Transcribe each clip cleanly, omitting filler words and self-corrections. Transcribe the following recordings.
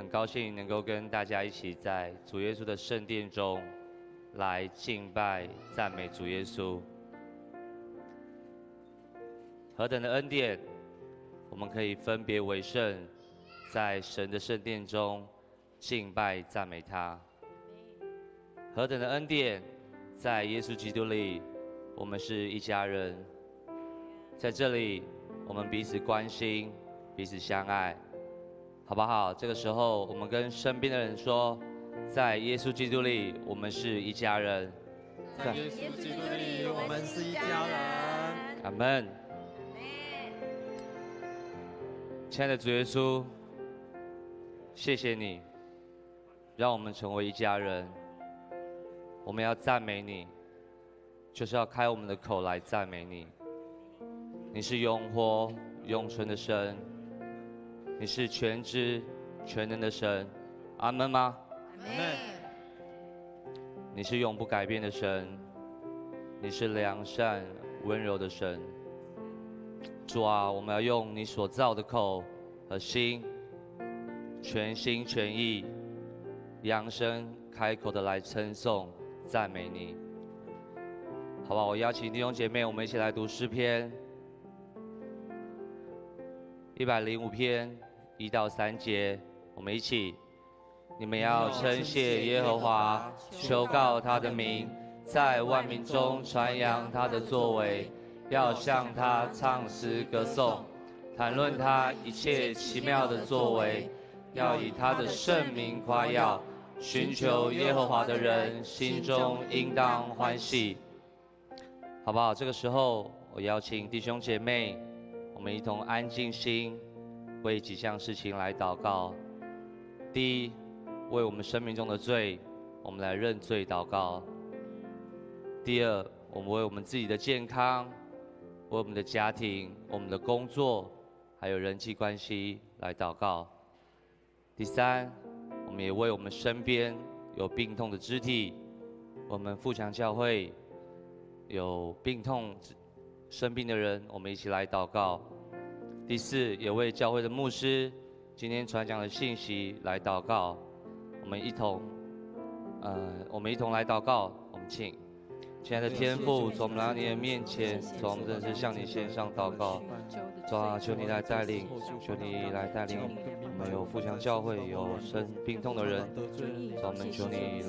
高兴能够跟大家一起在主耶稣的圣殿中来敬拜、赞美主耶稣。何等的恩典，我们可以分别为圣，在神的圣殿中敬拜、赞美他。何等的恩典，在耶稣基督里，我们是一家人。在这里，我们彼此关心，彼此相爱。好不好？这个时候，我们跟身边的人说，在耶稣基督里，我们是一家人。在耶稣基督里，我们是一家人。阿们。亲爱的主耶稣，谢谢你，让我们成为一家人。我们要赞美你，就是要开我们的口来赞美你。你是永活、永存的神。你是全知全能的神，阿们吗？阿们。你是永不改变的神，你是良善温柔的神。主啊，我们要用你所造的口和心，全心全意、扬声开口的来称颂、赞美你。好吧，我邀请弟兄姐妹，我们一起来读诗篇105篇1到3节，我们一起。你们要称谢耶和华，求告他的名，在万民中传扬他的作为，要向他唱诗歌颂，谈论他一切奇妙的作为，要以他的圣名夸耀。寻求耶和华的人，心中应当欢喜。好不好？这个时候，我邀请弟兄姐妹，我们一同安静心，为几项事情来祷告。第一，为我们生命中的罪，我们来认罪祷告。第二，我们为我们自己的健康，为我们的家庭、我们的工作，还有人际关系来祷告。第三，我们也为我们身边有病痛的肢体，我们富强教会有病痛生病的人，我们一起来祷告。第四，也为教会的牧师今天传讲的信息来祷告。我们一同来祷告。我们请亲爱的天父，从我们来到你的面前，从我们真是向你献上祷告。主啊，求你来带领，求你来带领我们有富强教会有生病痛的人，主啊，我们求你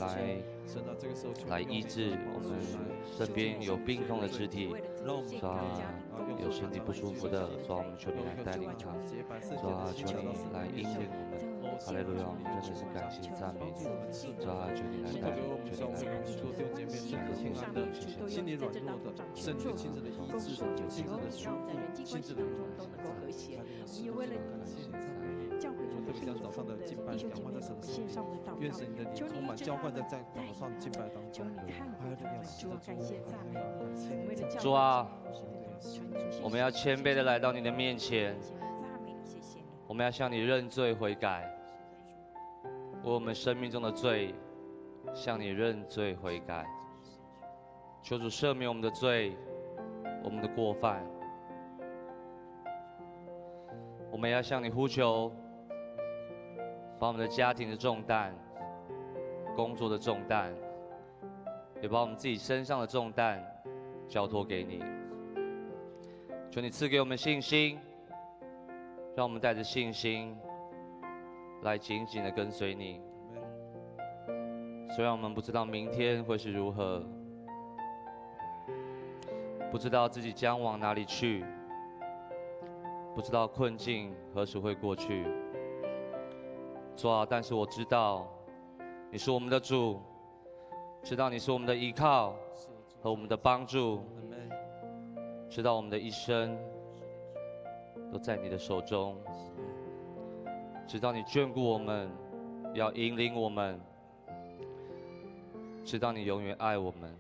来医治我们身边有病痛的肢体，主啊，有身体不舒服的，主啊，我们求你来带领他，主啊，求你来引领我们。哈利路亚，我们真的是感谢赞美你，主啊，求你来带领，求你来帮助，亲爱的天父，谢谢你。心里软弱的，圣灵亲自的医治，亲自的修复，亲自的都能够和谐。也为了教会中的弟兄姐妹献上的祷告，愿神的灵充满浇灌在早上敬拜当中。求你看顾他们，主啊，感谢赞美你。为了教会，主啊，我们要谦卑的来到你的面前，赞美你，谢谢你。我们要向你认罪悔改，为我们生命中的罪向你认罪悔改。求主赦免我们的罪，我们的过犯。我们要向你呼求，把我们的家庭的重担、工作的重担，也把我们自己身上的重担交托给你。求你赐给我们信心，让我们带着信心来紧紧的跟随你。虽然我们不知道明天会是如何，不知道自己将往哪里去，不知道困境何时会过去。主啊，但是我知道你是我们的主，知道你是我们的依靠和我们的帮助，知道我们的一生都在你的手中，知道你眷顾我们，要引领我们，知道你永远爱我们，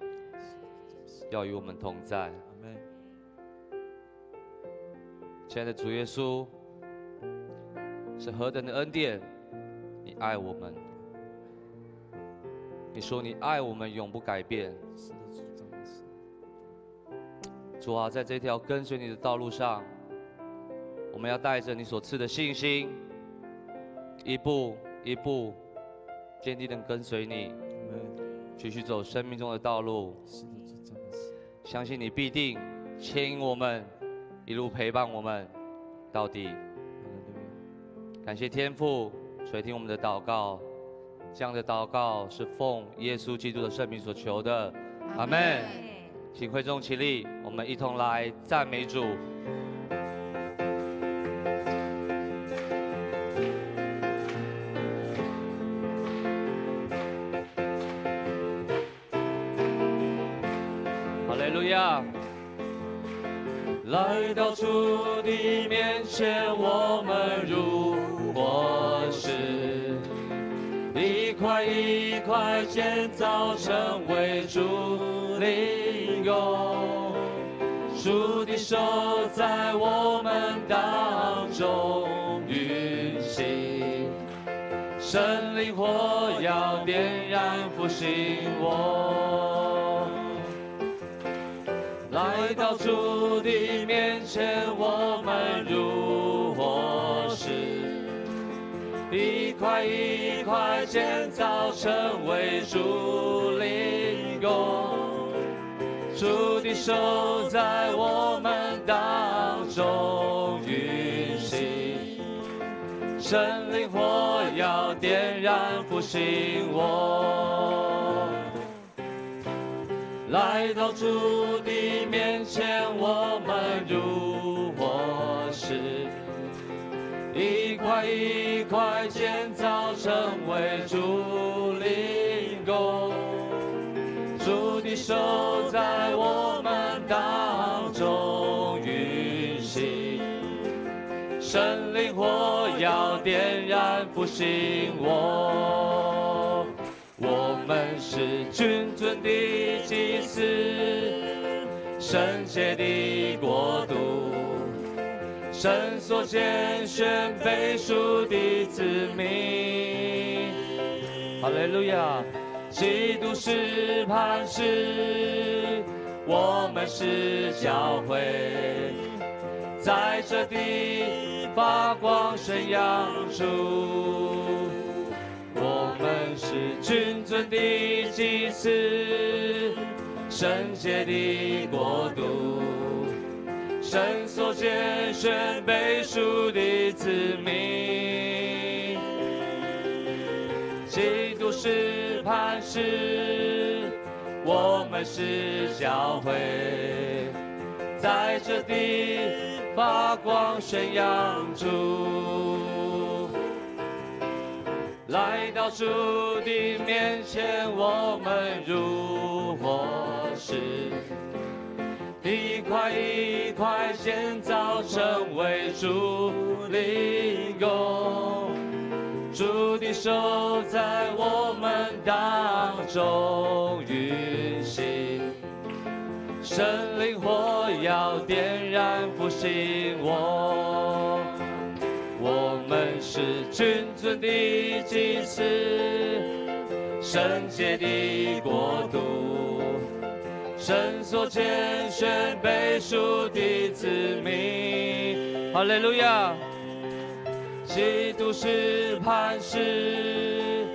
要与我们同在。亲爱的主耶稣，是何等的恩典，你爱我们。你说你爱我们永不改变。主啊，在这条跟随你的道路上，我们要带着你所赐的信心，一步一步坚定地跟随你，继续走生命中的道路。是的，主真的是。相信你必定牵引我们，一路陪伴我们到底。感谢天父垂听我们的祷告，这样的祷告是奉耶稣基督的圣名所求的，阿们。请会众起立，我们一同来赞美主。哈利路亚！来到主的面前，我们如活石，一块一块建造成为主灵宫。主的手在我们当中运行，圣灵火要点燃复兴我。来到主的面前，我们如活石，一块一块建造成为主灵宫。主的手在我们当中运行，圣灵火要点燃复兴我。来到主的面前，我们如活石，一块一块建造成为主灵宫。主的手在我们当中运行，圣灵火要点燃复兴我。我们是君尊的祭司，圣洁的国度，神所拣选被赎的子民。哈利路亚！基督是磐石，我们是教会，在这地发光宣扬主。我们是君尊的祭司，圣洁的国度，神所拣选被赎的子民。基督是磐石，我们是教会，在这地发光宣扬主。来到主的面前，我们如活石，一块一块建造成为主灵宫。主的手在我们当中运行，圣灵火要点燃复兴我。我们是君尊的祭司，圣洁的国度，神所拣选被赎的子民。哈利路亚！基督是磐石，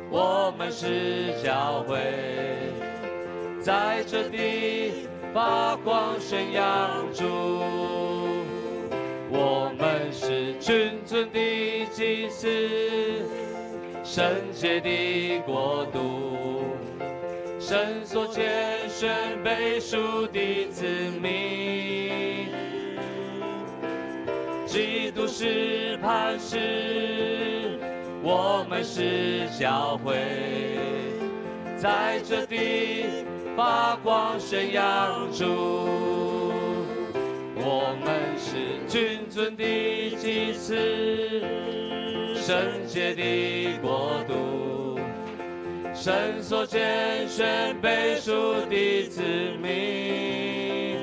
我们是教会，在这地发光宣扬主。我们是君尊的祭司，圣洁的国度，神所拣选被赎的子民。基督是磐石，我们是教会，在这地发光宣扬主。我们是君尊的祭司，圣洁的国度，神所拣选被赎的子民。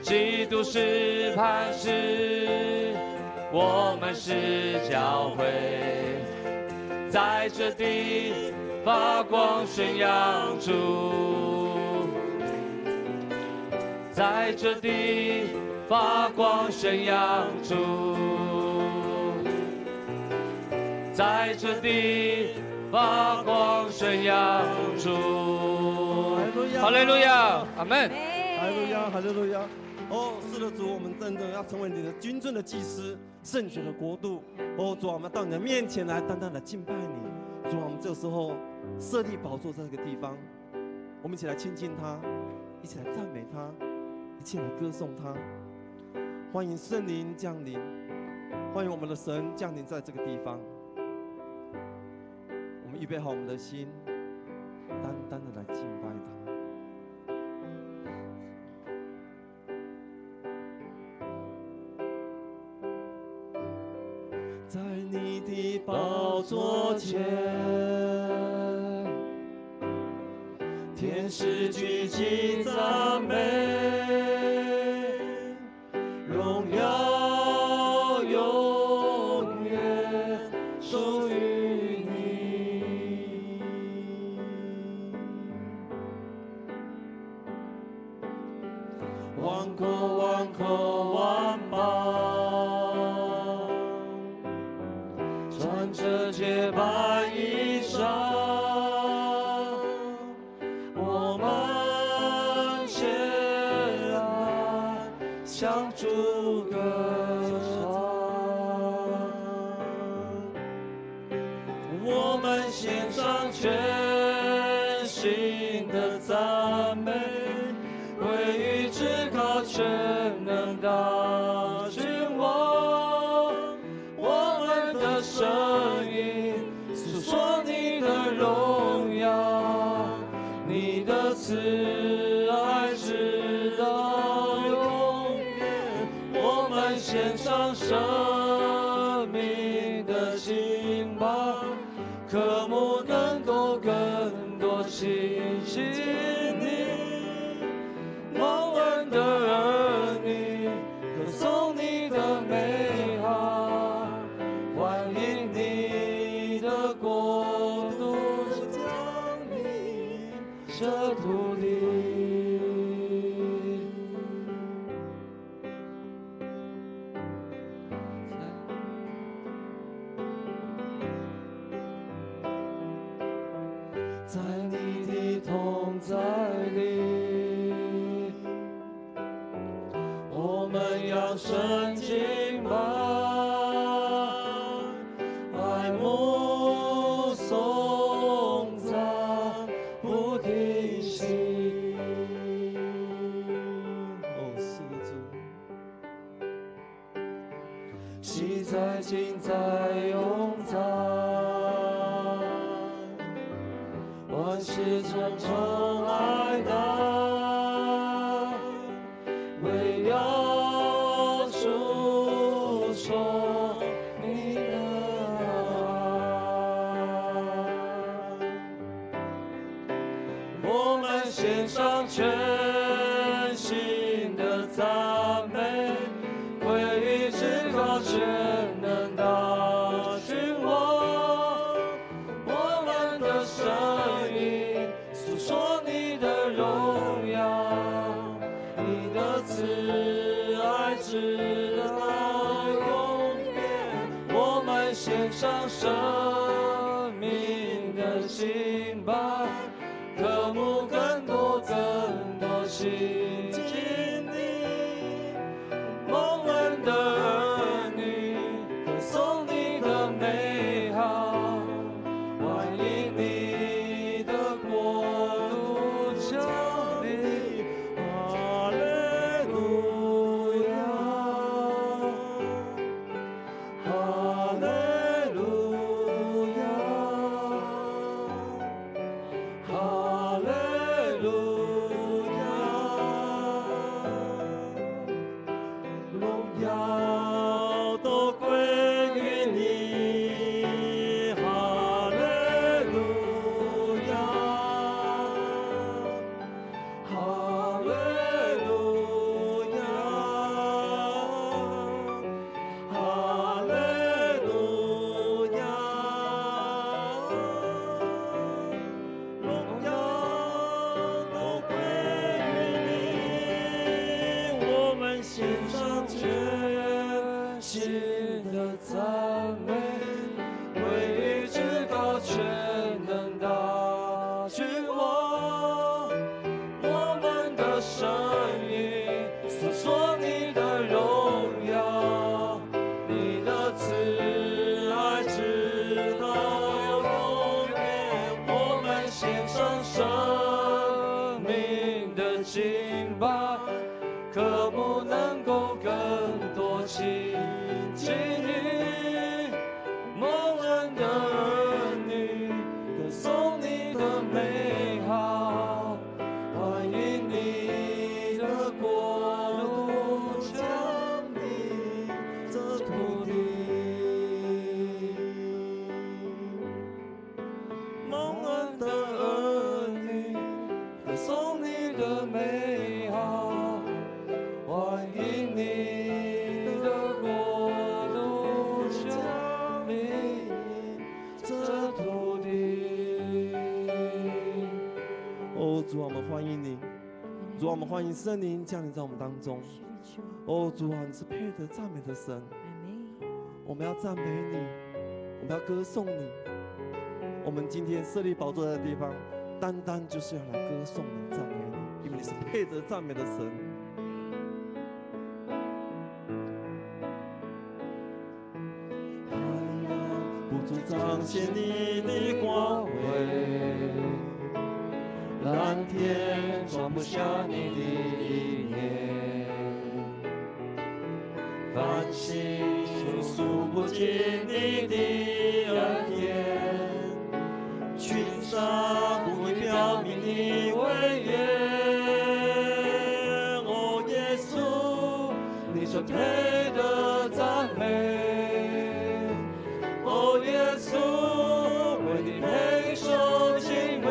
基督是磐石，我们是教会，在这地发光宣扬主。在这地发光宣扬主。在这地发光宣扬主。哈利路亚，阿门。哈利路亚，哈利路亚。哦，是的，主，我们真的要成为你的君尊的祭司，圣洁的国度。哦，主啊，我们到你的面前来，单单的敬拜你。主啊，我们这个时候设立宝座在这个地方，我们一起来亲近他，一起来赞美他，一起来歌颂他。欢迎圣灵降临，欢迎我们的神降临在这个地方。我们预备好我们的心，单单的来敬拜他。在你的宝座前，天使举起赞美，荣耀永远属于你。万口万口万邦，穿着洁白衣裳，我们前来向主歌唱，我们献上全心的赞美，归于至高全能大君王。我们的声音诉说你的荣耀，你的慈爱直到永远。我们献上生命的敬拜，渴慕更多亲近你。蒙恩的儿女，歌颂你的美好，欢迎你的国度降临这土地。在你的同在里，我们扬声敬拜，爱慕颂赞不停息。哦，是的，主，喜在今在永在，万事成宠爱戴，唯要述说你的爱。我们献上全心的赞美，归于至高全能大君王。我们的声音诉说你的荣耀，你的慈爱直到永远。我们献上生命的敬拜，渴慕更多亲近你。蒙恩的儿女，歌颂你的美好，欢迎你的国度降临。哈利路亚，哈利路亚，哈利路亚，荣耀都归于你。哈利路亚，哈利路亚，哈利路亚，荣耀都归于你。我们献上全心的赞美，归慈爱直到永远。我们献上生命的敬拜，渴慕能够更多亲近你，蒙恩的儿女，歌颂你的美好，欢迎你的国度降临这土地，蒙恩的儿女，歌颂你的美好，欢迎你的国度降临这土地。哦，主啊，我们欢迎你，主啊，我们欢迎圣灵降临在我们当中。哦，主啊，你是配得赞美的神，我们要赞美你，我们要歌颂你。我们今天设立宝座的地方，单单就是要来歌颂你、赞美你，因为你是配得赞美的神。太阳不足彰显你的光辉，蓝天装不下你的一念，繁星数不尽你的恩典，群山不会表明你威严。哦，耶稣，你是配得赞美。哦，耶稣，为你配受敬畏，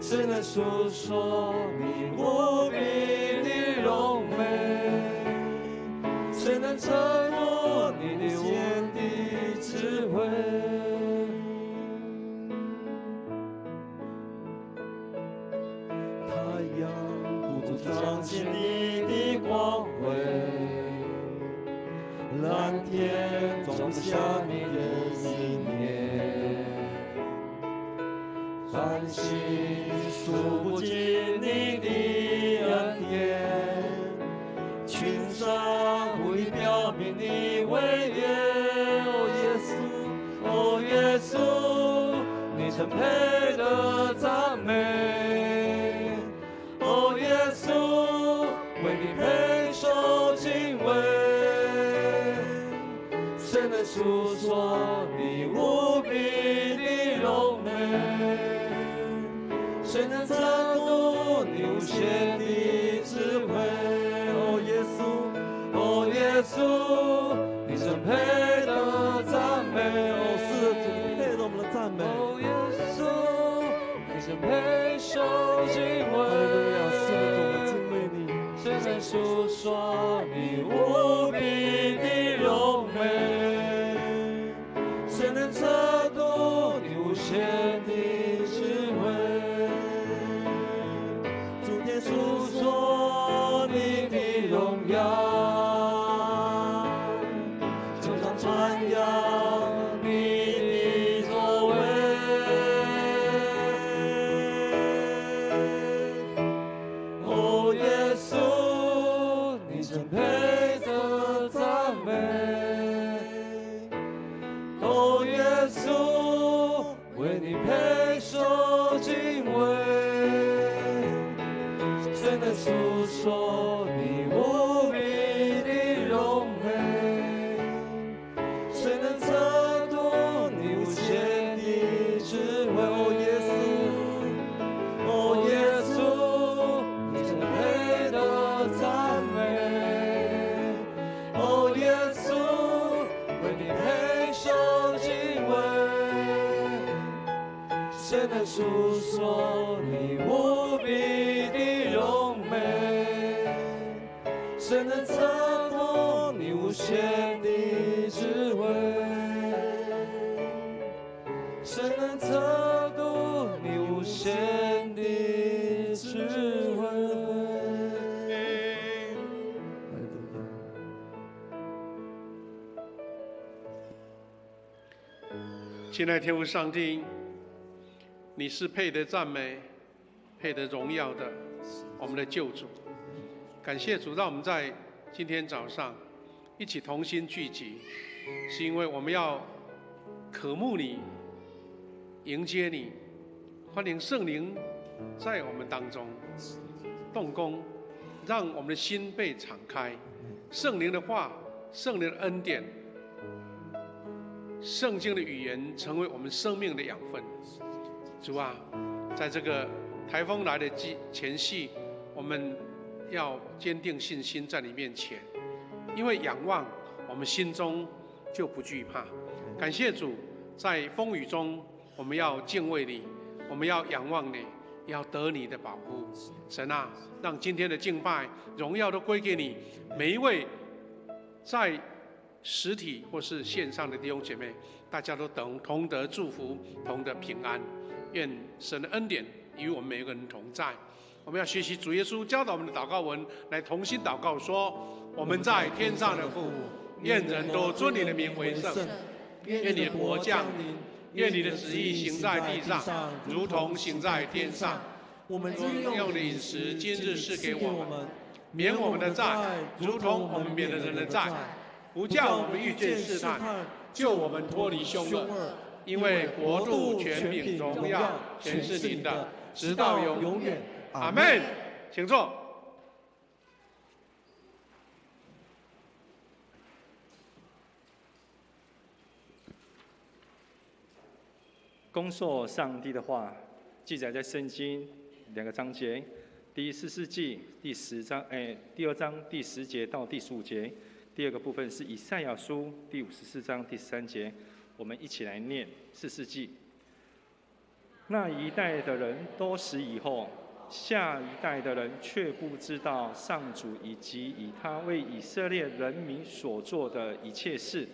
只能诉说你无比的荣美，只能承诺你的无敌智慧。太阳不足彰显你的光辉，蓝天装不下你的意念，繁星数不尽你的恩典，群山不以表明你威严。哦，耶稣，你曾配得赞美。哦，耶稣，为你配受敬畏，谁能诉说你无比的荣美？谁能测度你无限的智慧？哦，耶稣，哦，耶稣，你曾配得赞美。哦，是的，主配得我们的赞美。哦，耶稣，你曾配受敬畏。哈利路亚，是的，主，我们敬畏你。谁能诉说你无比的荣美？谁能测度你无限的智慧？主天诉说你的荣耀，终将传扬你的作为。哦，耶稣，你曾配得赞美。哦，耶稣，为你配受敬畏，谁能诉说你无比的荣美？谁能测度你无限的智慧？哦，耶稣，哦，耶稣，你曾配得赞美。哦，耶稣，为你配受敬畏，谁能诉说你无比的荣美？谁能测度你无限的智慧？谁能测度你无限的智慧？哈利路亚。亲爱的天父上帝，你是配得赞美、配得荣耀的，我们的救主。感谢主，让我们在今天早上一起同心聚集，是因为我们要渴慕你，迎接你，欢迎圣灵在我们当中动工，让我们的心被敞开，圣灵的话、圣灵的恩典、圣经的语言成为我们生命的养分。主啊，在这个台风来的前夕，我们要坚定信心在你面前，因为仰望，我们心中就不惧怕。感谢主，在风雨中，我们要敬畏你，我们要仰望你，要得你的保护。神啊，让今天的敬拜荣耀都归给你。每一位在实体或是线上的弟兄姐妹，大家都同得祝福，同得平安。愿神的恩典与我们每一个人同在。我们要学习主耶稣教导我们的祷告文，来同心祷告说：我们在天上的父，愿人都尊你的名为圣。愿你的国降临，愿你的旨意行在地上，如同行在天上。我们日用的饮食，今日赐给我们，免我们的债，如同我们免了人的债，不叫我们遇见试探，救我们脱离凶恶。因为国度、权柄、荣耀，全是您的，直到永远。阿们。请坐。恭受上帝的话，记载在圣经2个章节，第14纪第2章第10节到第15节。第二个部分是以赛亚书第54章第13节。我们一起来念14纪。那一代的人都死以后，下一代的人却不知道上主以及以他为以色列人民所做的一切事。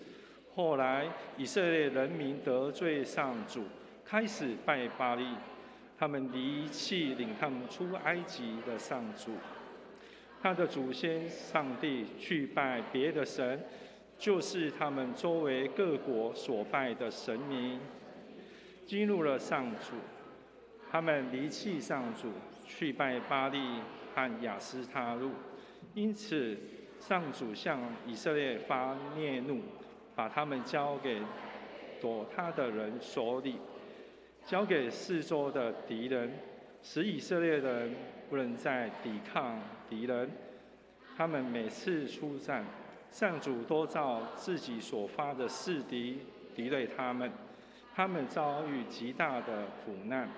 后来以色列人民得罪上主，开始拜巴力，他们离弃领他们出埃及的上主，他的祖先上帝去拜别的神，就是他们周围各国所拜的神明，激怒了上主。他们离弃上主，去拜巴力和亚斯他路，因此上主向以色列发烈怒，把他们交给躲他的人手里，交给四周的敌人，使以色列人不能再抵抗敌人。他们每次出战，上主都照自己所发的示敌对他们，他们遭遇极大的苦难。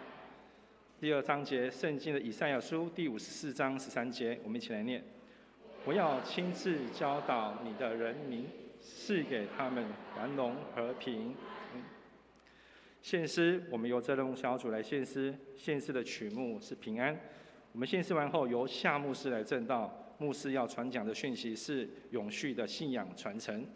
第2章节，圣经的以赛亚书第54章13节，我们一起来念：我要亲自教导你的人民，赐给他们繁荣和平。献诗，我们由这任务小组来献诗，献诗的曲目是平安。我们献诗完后，由夏牧师来证道。牧师要传讲的讯息是永续的信仰传承。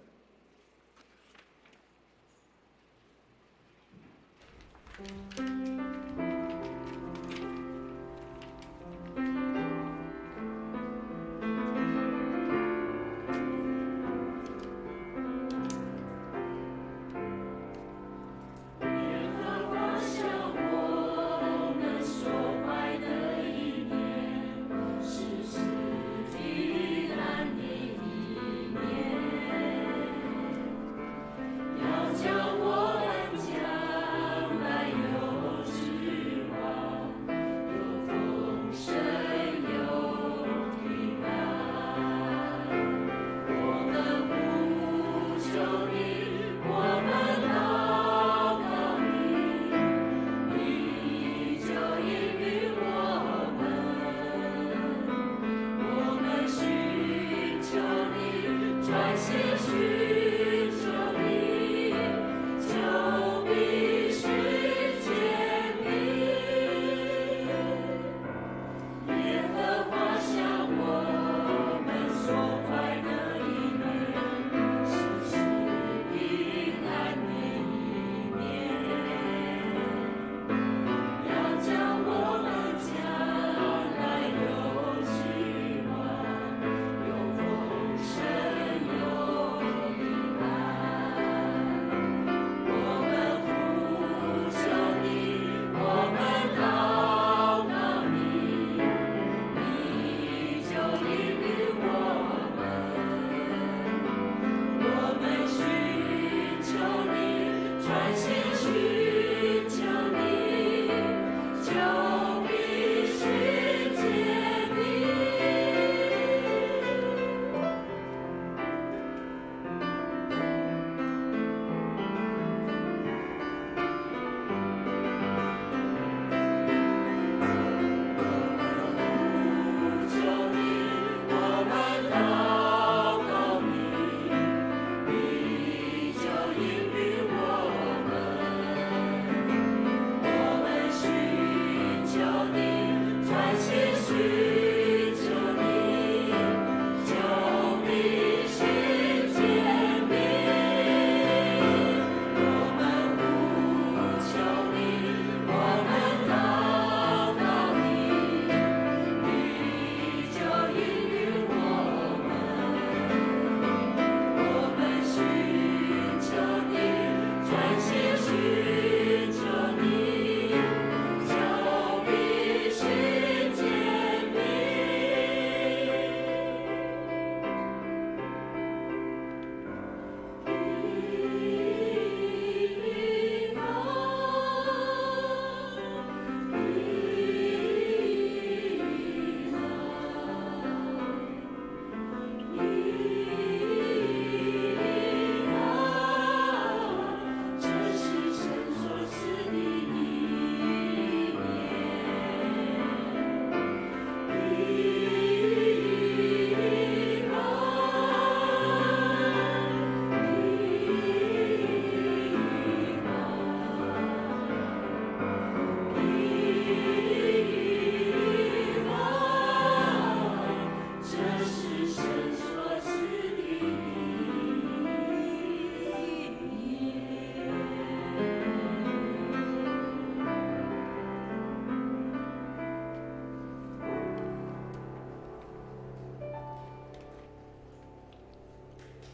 有丰盛有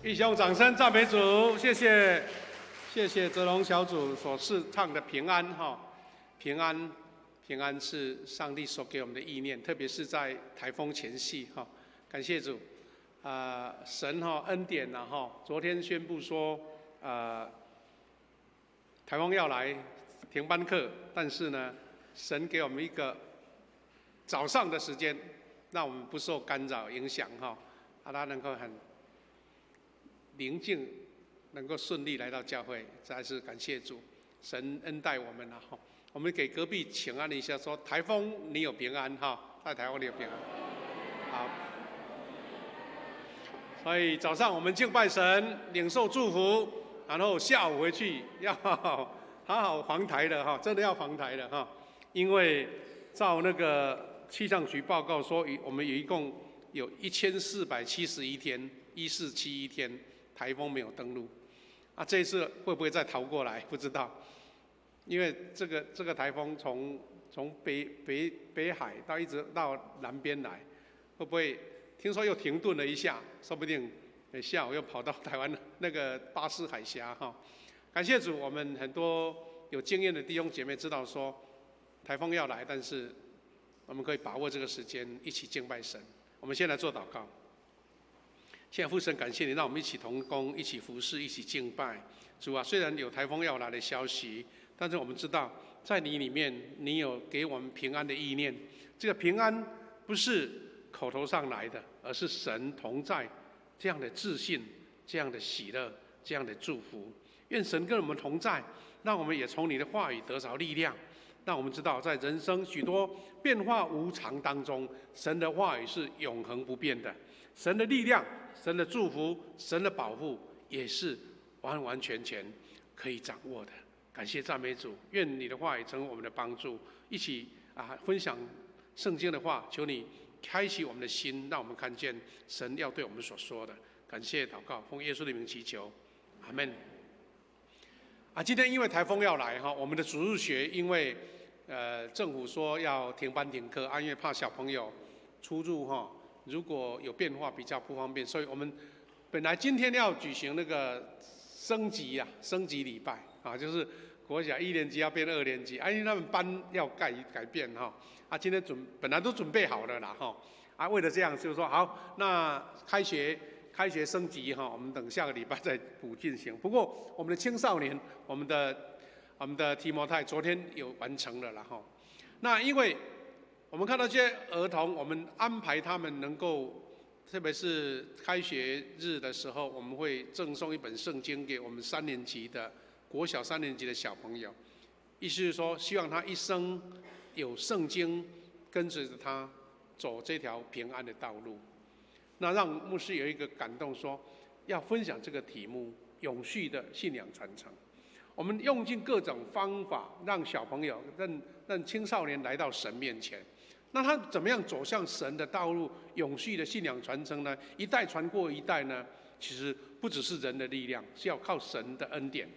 一起用掌声赞美主，谢谢，谢谢泽龙小组所试唱的平安哈，平安，平安是上帝所给我们的意念，特别是在台风前夕哈，感谢主，神哈恩典呐哈，昨天宣布说台风要来，停班课，但是呢，神给我们一个早上的时间，让我们不受干扰影响哈，他能够很宁静，能够顺利来到教会，实在是感谢主，神恩待我们了哈。我们给隔壁请安一下，说台风你有平安哈，在台风你有平安。好，所以早上我们敬拜神，领受祝福，然后下午回去要好好防台的哈，真的要防台的哈，因为照那个气象局报告说，我们一共有1471天，1471天。台风没有登陆，这一次会不会再逃过来？不知道，因为这个台风从北海一直到南边来，会不会听说又停顿了一下？说不定下午又跑到台湾那个巴士海峡哈。感谢主，我们很多有经验的弟兄姐妹知道说台风要来，但是我们可以把握这个时间一起敬拜神。我们先来做祷告。现在父神，感谢你，让我们一起同工，一起服侍，一起敬拜。主啊，虽然有台风要来的消息，但是我们知道，在你里面，你有给我们平安的意念。这个平安不是口头上来的，而是神同在这样的自信、这样的喜乐、这样的祝福。愿神跟我们同在，让我们也从你的话语得着力量。让我们知道，在人生许多变化无常当中，神的话语是永恒不变的。神的力量、神的祝福、神的保护，也是完完全全可以掌握的。感谢赞美主，愿你的话语成为我们的帮助，一起分享圣经的话，求你开启我们的心，让我们看见神要对我们所说的。感谢祷告，奉耶稣的名祈求，阿们。今天因为台风要来哈，我们的主日学因为政府说要停班停课，因为怕小朋友出入哈，如果有变化比较不方便，所以我们本来今天要举行那个升级礼拜就是国小1年级要变2年级，因为他们班要改变哈，今天本来都准备好了啦哈，为了这样就是说好，那开学升级哈，我们等下个礼拜再补进行。不过我们的青少年，我们的提摩太昨天有完成了啦哈。那因为我们看到这些儿童，我们安排他们能够，特别是开学日的时候，我们会赠送一本圣经给我们国小3年级的小朋友，意思是说，希望他一生有圣经跟随着他走这条平安的道路。那让牧师有一个感动说，要分享这个题目“永续的信仰传承”。我们用尽各种方法，让小朋友、让青少年来到神面前。那他怎么样走向神的道路、永续的信仰传承呢？一代传过一代呢？其实不只是人的力量，是要靠神的恩典。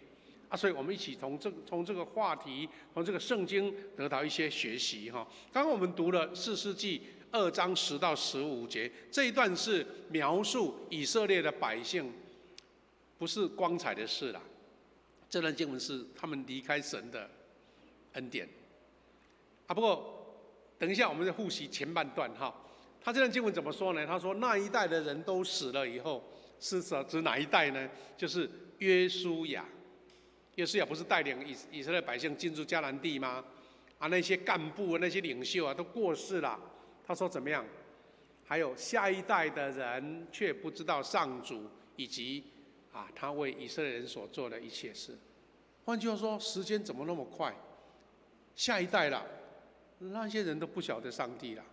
所以我们一起从这个话题，从这个圣经得到一些学习哈。刚刚我们读了4世纪2章10到15节，这一段是描述以色列的百姓不是光彩的事啦。这段经文是他们离开神的恩典。不过等一下我们再复习前半段哈。他这段经文怎么说呢？他说那一代的人都死了以后，是指哪一代呢？就是约书亚。约书亚不是带领以色列百姓进入迦南地吗？那些干部、那些领袖都过世了。他说怎么样？还有下一代的人却不知道上主以及他为以色列人所做的一切事。换句话说，时间怎么那么快？下一代了，那些人都不晓得上帝了。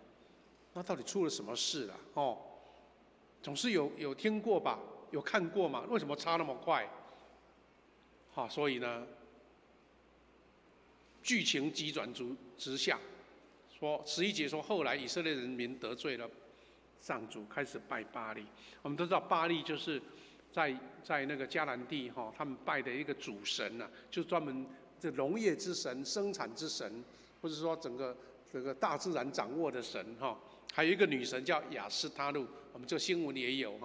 那到底出了什么事了？总是有听过吧，有看过嘛？为什么差那么快？所以呢，剧情急转直下，说11节说，后来以色列人民得罪了上主，开始拜巴力。我们都知道巴力就是在那个迦南地他们拜的一个主神就专门这农业之神、生产之神，或者说整个大自然掌握的神还有一个女神叫亚斯他路，我们这个新闻也有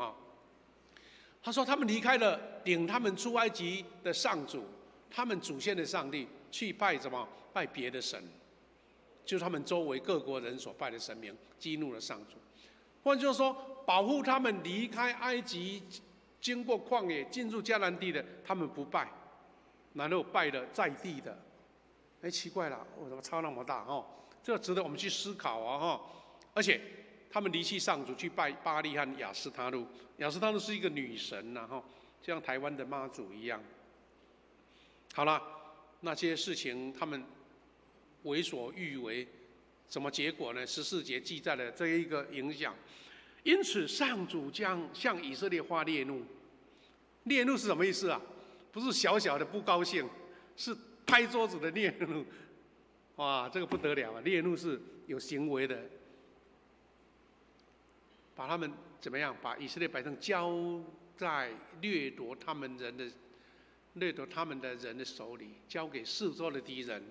他说他们离开了领他们出埃及的上主，他们祖先的上帝，去拜什么？拜别的神，就是他们周围各国人所拜的神明，激怒了上主。换句话说，保护他们离开埃及，经过旷野进入迦南地的，他们不拜，然后拜了在地的。哎，奇怪了，为什么差那么大？哦，这个值得我们去思考啊！哈，而且他们离弃上主，去拜巴利和亚斯他路。亚斯他路是一个女神呐，哈，就像台湾的妈祖一样。好了，那这些事情他们为所欲为，什么结果呢？14节记载了这一个影响。因此，上主将向以色列发烈怒。烈怒是什么意思啊？不是小小的不高兴，是拍桌子的烈怒。哇，这个不得了啊！烈怒是有行为的，把他们怎么样？把以色列百姓交在掠夺他们的人的手里，交给四周的敌人，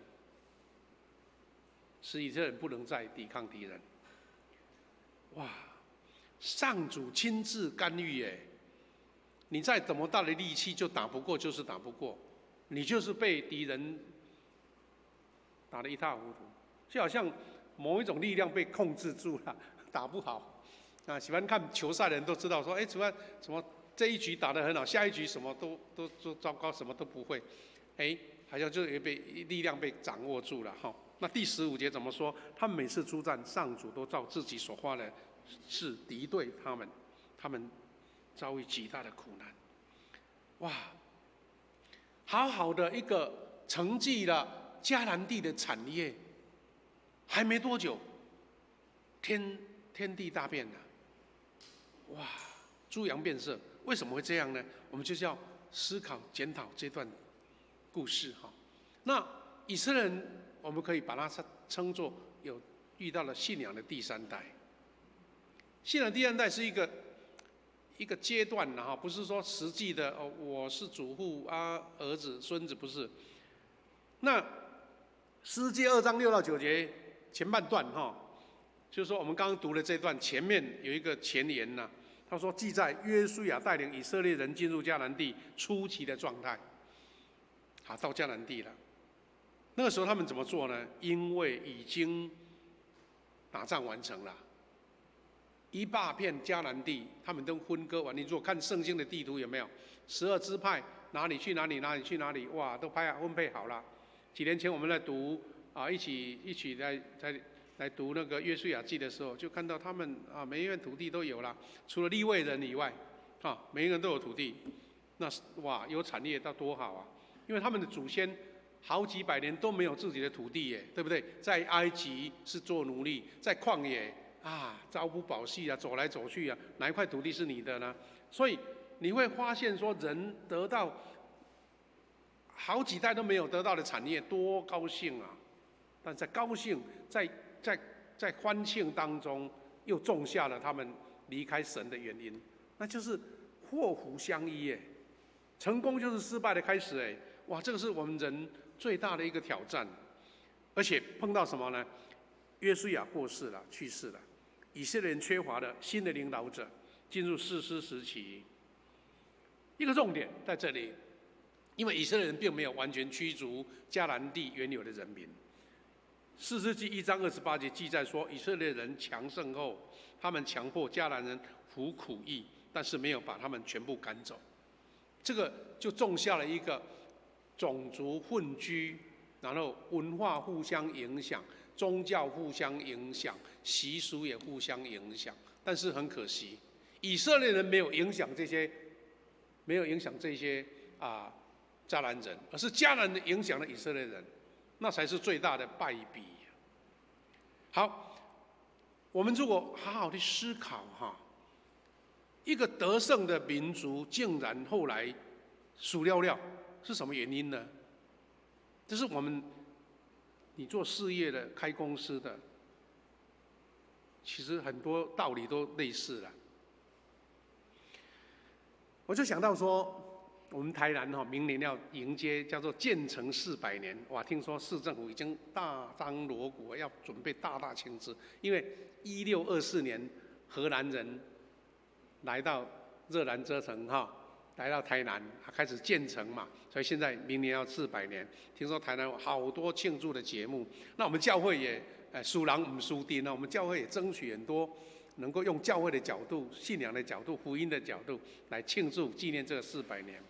使以色列人不能再抵抗敌人。哇！上主亲自干预耶！你再怎么大的力气，就打不过，就是打不过，你就是被敌人打得一塌糊涂，就好像某一种力量被控制住了，打不好。啊，喜欢看球赛的人都知道说，哎，怎么这一局打得很好，下一局什么都糟糕，什么都不会，哎，好像就被力量被掌握住了哈。那第15节怎么说？他们每次出战，上主都照自己所画的是敌对他们遭遇极大的苦难。哇，好好的一个承继了迦南地的产业，还没多久，天地大变了。哇，猪羊变色，为什么会这样呢？我们就是要思考检讨这段故事哈。那以色列人，我们可以把它称作有遇到了信仰的第3代。信仰第3代是一个阶段哈，不是说实际的哦，我是祖父啊，儿子、孙子不是。那诗记2章6到9节前半段哈，就是说我们刚刚读的这段前面有一个前言呐，他说记载约书亚带领以色列人进入迦南地初期的状态。好，到迦南地了，那个时候他们怎么做呢？因为已经打仗完成了。一大片迦南地，他们都分割完。你如果看圣经的地图有没有？12支派哪里去哪里，哪里去哪里，哇，都分配好了。几年前我们在读啊，一起来读那个约书亚记的时候，就看到他们啊，每一片土地都有了，除了利未人以外，啊，每一个人都有土地。那哇，有产业，那多好啊！因为他们的祖先好几百年都没有自己的土地耶，对不对？在埃及是做奴隶，在旷野。啊，朝不保夕啊，走来走去啊，哪一块土地是你的呢？所以你会发现说，人得到好几代都没有得到的产业，多高兴啊！但在高兴，在欢庆当中，又种下了他们离开神的原因，那就是祸福相依耶。成功就是失败的开始哎！哇，这个是我们人最大的一个挑战，而且碰到什么呢？约书亚过世了，去世了。以色列人缺乏了新的领导者，进入士师时期。一个重点在这里，因为以色列人并没有完全驱逐迦南地原有的人民。士师记1章28节记载说，以色列人强盛后，他们强迫迦南人服苦役，但是没有把他们全部赶走。这个就种下了一个种族混居，然后文化互相影响。宗教互相影响，习俗也互相影响，但是很可惜，以色列人没有影响这些迦南人，而是迦南人影响了以色列人，那才是最大的败笔。好，我们如果好好的思考哈，一个得胜的民族竟然后来输了，是什么原因呢？这是我们。你做事业的、开公司的，其实很多道理都类似了。我就想到说，我们台南明年要迎接叫做建成400年，哇！听说市政府已经大张锣鼓，要准备大庆祝，因为1624年荷兰人来到热兰遮城来到台南，开始建成嘛，所以现在明年要400年。听说台南有好多庆祝的节目，那我们教会也输人不输丁呢，我们教会也争取很多能够用教会的角度、信仰的角度、福音的角度来庆祝纪念这个400年。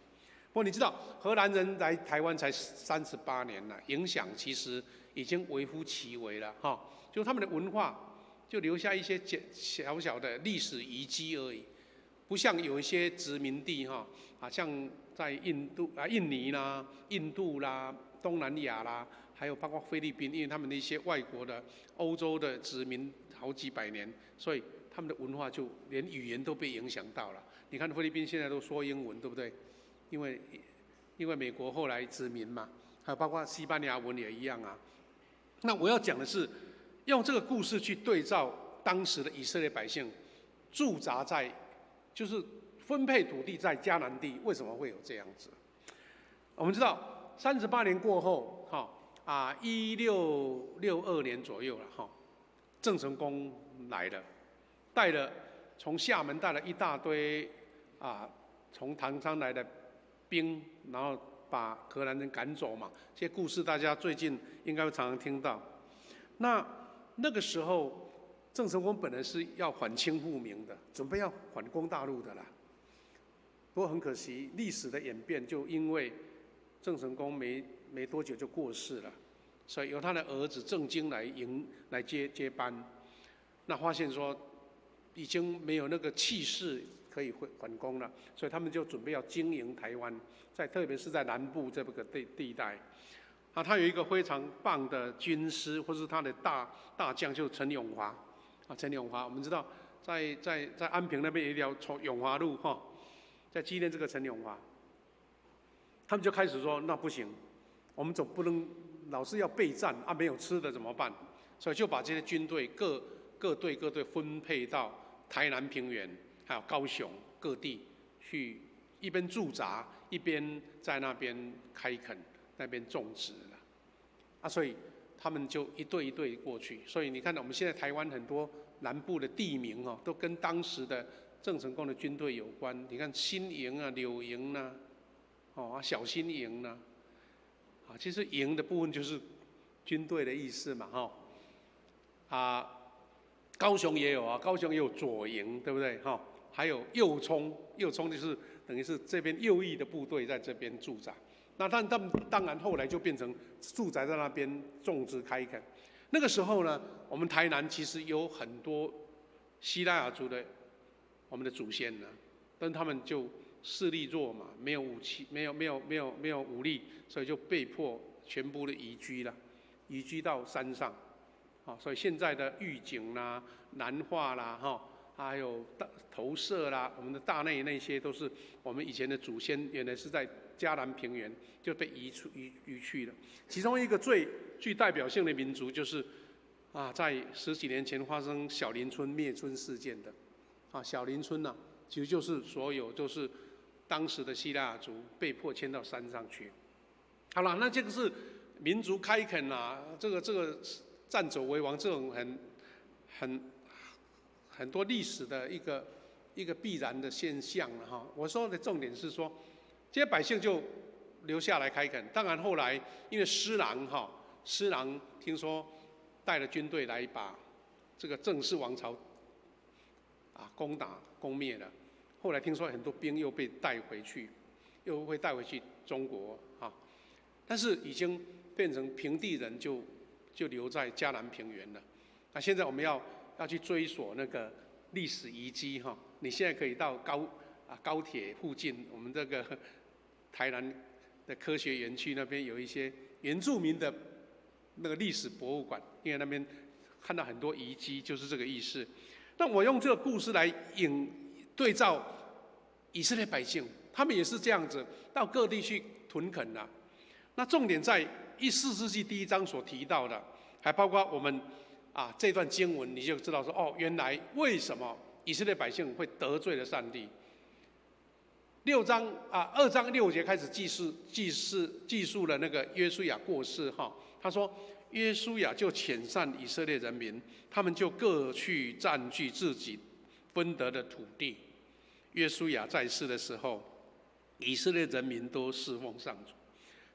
不过你知道，荷兰人来台湾才38年了，影响其实已经微乎其微了哈，就他们的文化就留下一些小小的历史遗迹而已，不像有一些殖民地哈像在印尼啦、印度啦、东南亚啦，还有包括菲律宾，因为他们的一些外国的欧洲的殖民好几百年，所以他们的文化就连语言都被影响到了。你看菲律宾现在都说英文，对不对？因为美国后来殖民嘛，还有包括西班牙文也一样啊。那我要讲的是，用这个故事去对照当时的以色列百姓驻扎在，就是分配土地在迦南地，为什么会有这样子？我们知道38年过后，1662年左右了郑成功来了，带了从厦门带了一大堆从唐山来的兵，然后把荷兰人赶走嘛。这些故事大家最近应该会常常听到。那个时候，郑成功本来是要反清复明的，准备要反攻大陆的啦。不过很可惜，历史的演变就因为郑成功没多久就过世了，所以由他的儿子郑经来接班。那发现说已经没有那个气势可以反攻了，所以他们就准备要经营台湾，特别是在南部这个地带。他有一个非常棒的军师，或是他的大将，就是陈永华。陈永华，我们知道在安平那边有一条永华路在纪念这个陈永华。他们就开始说，那不行，我们总不能老是要备战没有吃的怎么办？所以就把这些军队各队分配到台南平原还有高雄各地去，一边驻扎，一边在那边开垦，那边种植了。所以他们就一队一队过去。所以你看到我们现在台湾很多南部的地名都跟当时的郑成功的军队有关。你看新营啊、柳营啊、小新营啊，其实营的部分就是军队的意思嘛高雄也有高雄也有左营，对不对还有右冲就是等于是这边右翼的部队在这边驻扎。那他们当然后来就变成住宅在那边种植开垦。那个时候呢，我们台南其实有很多西拉雅族的我们的祖先呢，但他们就势力弱嘛，没有武器，没有武力，所以就被迫全部的移居到山上。所以现在的玉井啦、南化啦还有投射啦，我们的大内那些都是我们以前的祖先，原来是在嘉南平原就被移去了。其中一个最具代表性的民族就是在10几年前发生小林村灭村事件的小林村其实就是所有就是当时的西拉雅族被迫迁到山上去。好了，那这个是民族开垦这个占走为王这种很多历史的一个必然的现象了我说的重点是说，这些百姓就留下来开垦。当然后来因为施琅听说带了军队来把这个郑氏王朝攻灭了。后来听说很多兵又被带回去中国但是已经变成平地人就留在嘉南平原了。那现在我们要去追索那个历史遗迹你现在可以到高铁附近，我们这个台南的科学园区那边有一些原住民的那个历史博物馆，因为那边看到很多遗迹，就是这个意思。那我用这个故事来对照以色列百姓，他们也是这样子到各地去屯垦那重点在14世纪第1章所提到的，还包括我们这段经文，你就知道说原来为什么以色列百姓会得罪了上帝。2章6节开始记述了那个约书亚过世他说约书亚就遣散以色列人民，他们就各去占据自己分得的土地。约书亚在世的时候以色列人民都侍奉上主。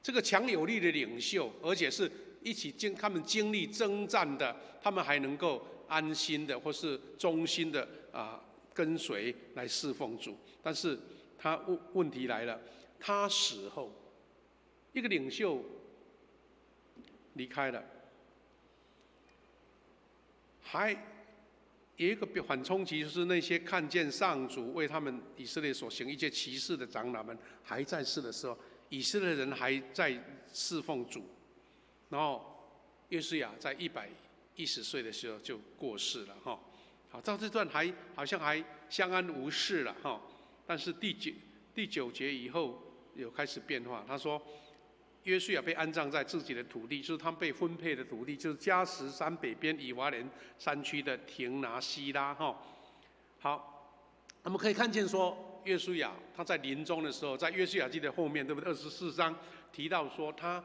这个强有力的领袖，而且是一起他们经历征战的，他们还能够安心的或是忠心的跟随来侍奉主。但是他问题来了，他死后，一个领袖离开了，还有一个缓冲期，就是那些看见上主为他们以色列所行一切奇事的长老们还在世的时候，以色列人还在侍奉主。然后约书亚在110岁的时候就过世了哈。好，到这段好像还相安无事了哈。但是第9节以后有开始变化。他说，约书亚被安葬在自己的土地，就是他们被分配的土地，就是迦实山北边以法莲山区的亭拿西拉哈。好，我们可以看见说，约书亚他在临终的时候，在约书亚记的后面，对不对？24章提到说，他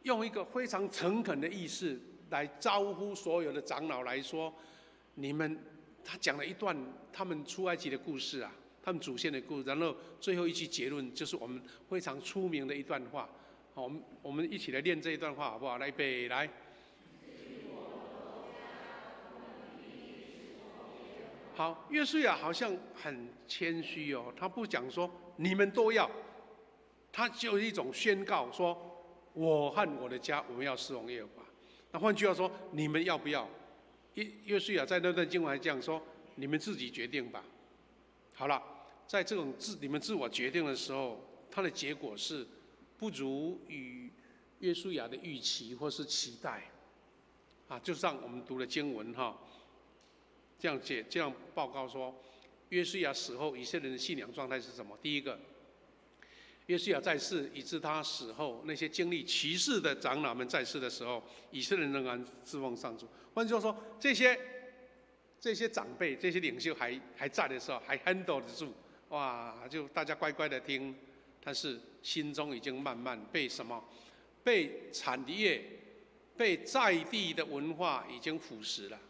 用一个非常诚恳的意思来招呼所有的长老来说，他讲了一段他们出埃及的故事啊，他们祖先的故事，然后最后一句结论就是我们非常出名的一段话。好，我们一起来念这一段话好不好？来，预备，来。好，约书亚好像很谦虚哦，他不讲说你们都要，他就一种宣告说，我和我的家我们要侍奉耶和华。那换句话说，你们要不要？约书亚在那段经文还这样说：你们自己决定吧。好了，在这种你们自我决定的时候，它的结果是不如与约书亚的预期或是期待。就像我们读的经文哈，这样报告说，约书亚死后，以色列人的信仰状态是什么？第一个，约书亚在世，以致他死后，那些经历奇事的长老们在世的时候，以色列人仍然侍奉上主。换句话说，这些长辈、这些领袖还在的时候，还 handle 得住，哇，就大家乖乖的听。但是心中已经慢慢被什么？被产业、被在地的文化已经腐蚀了。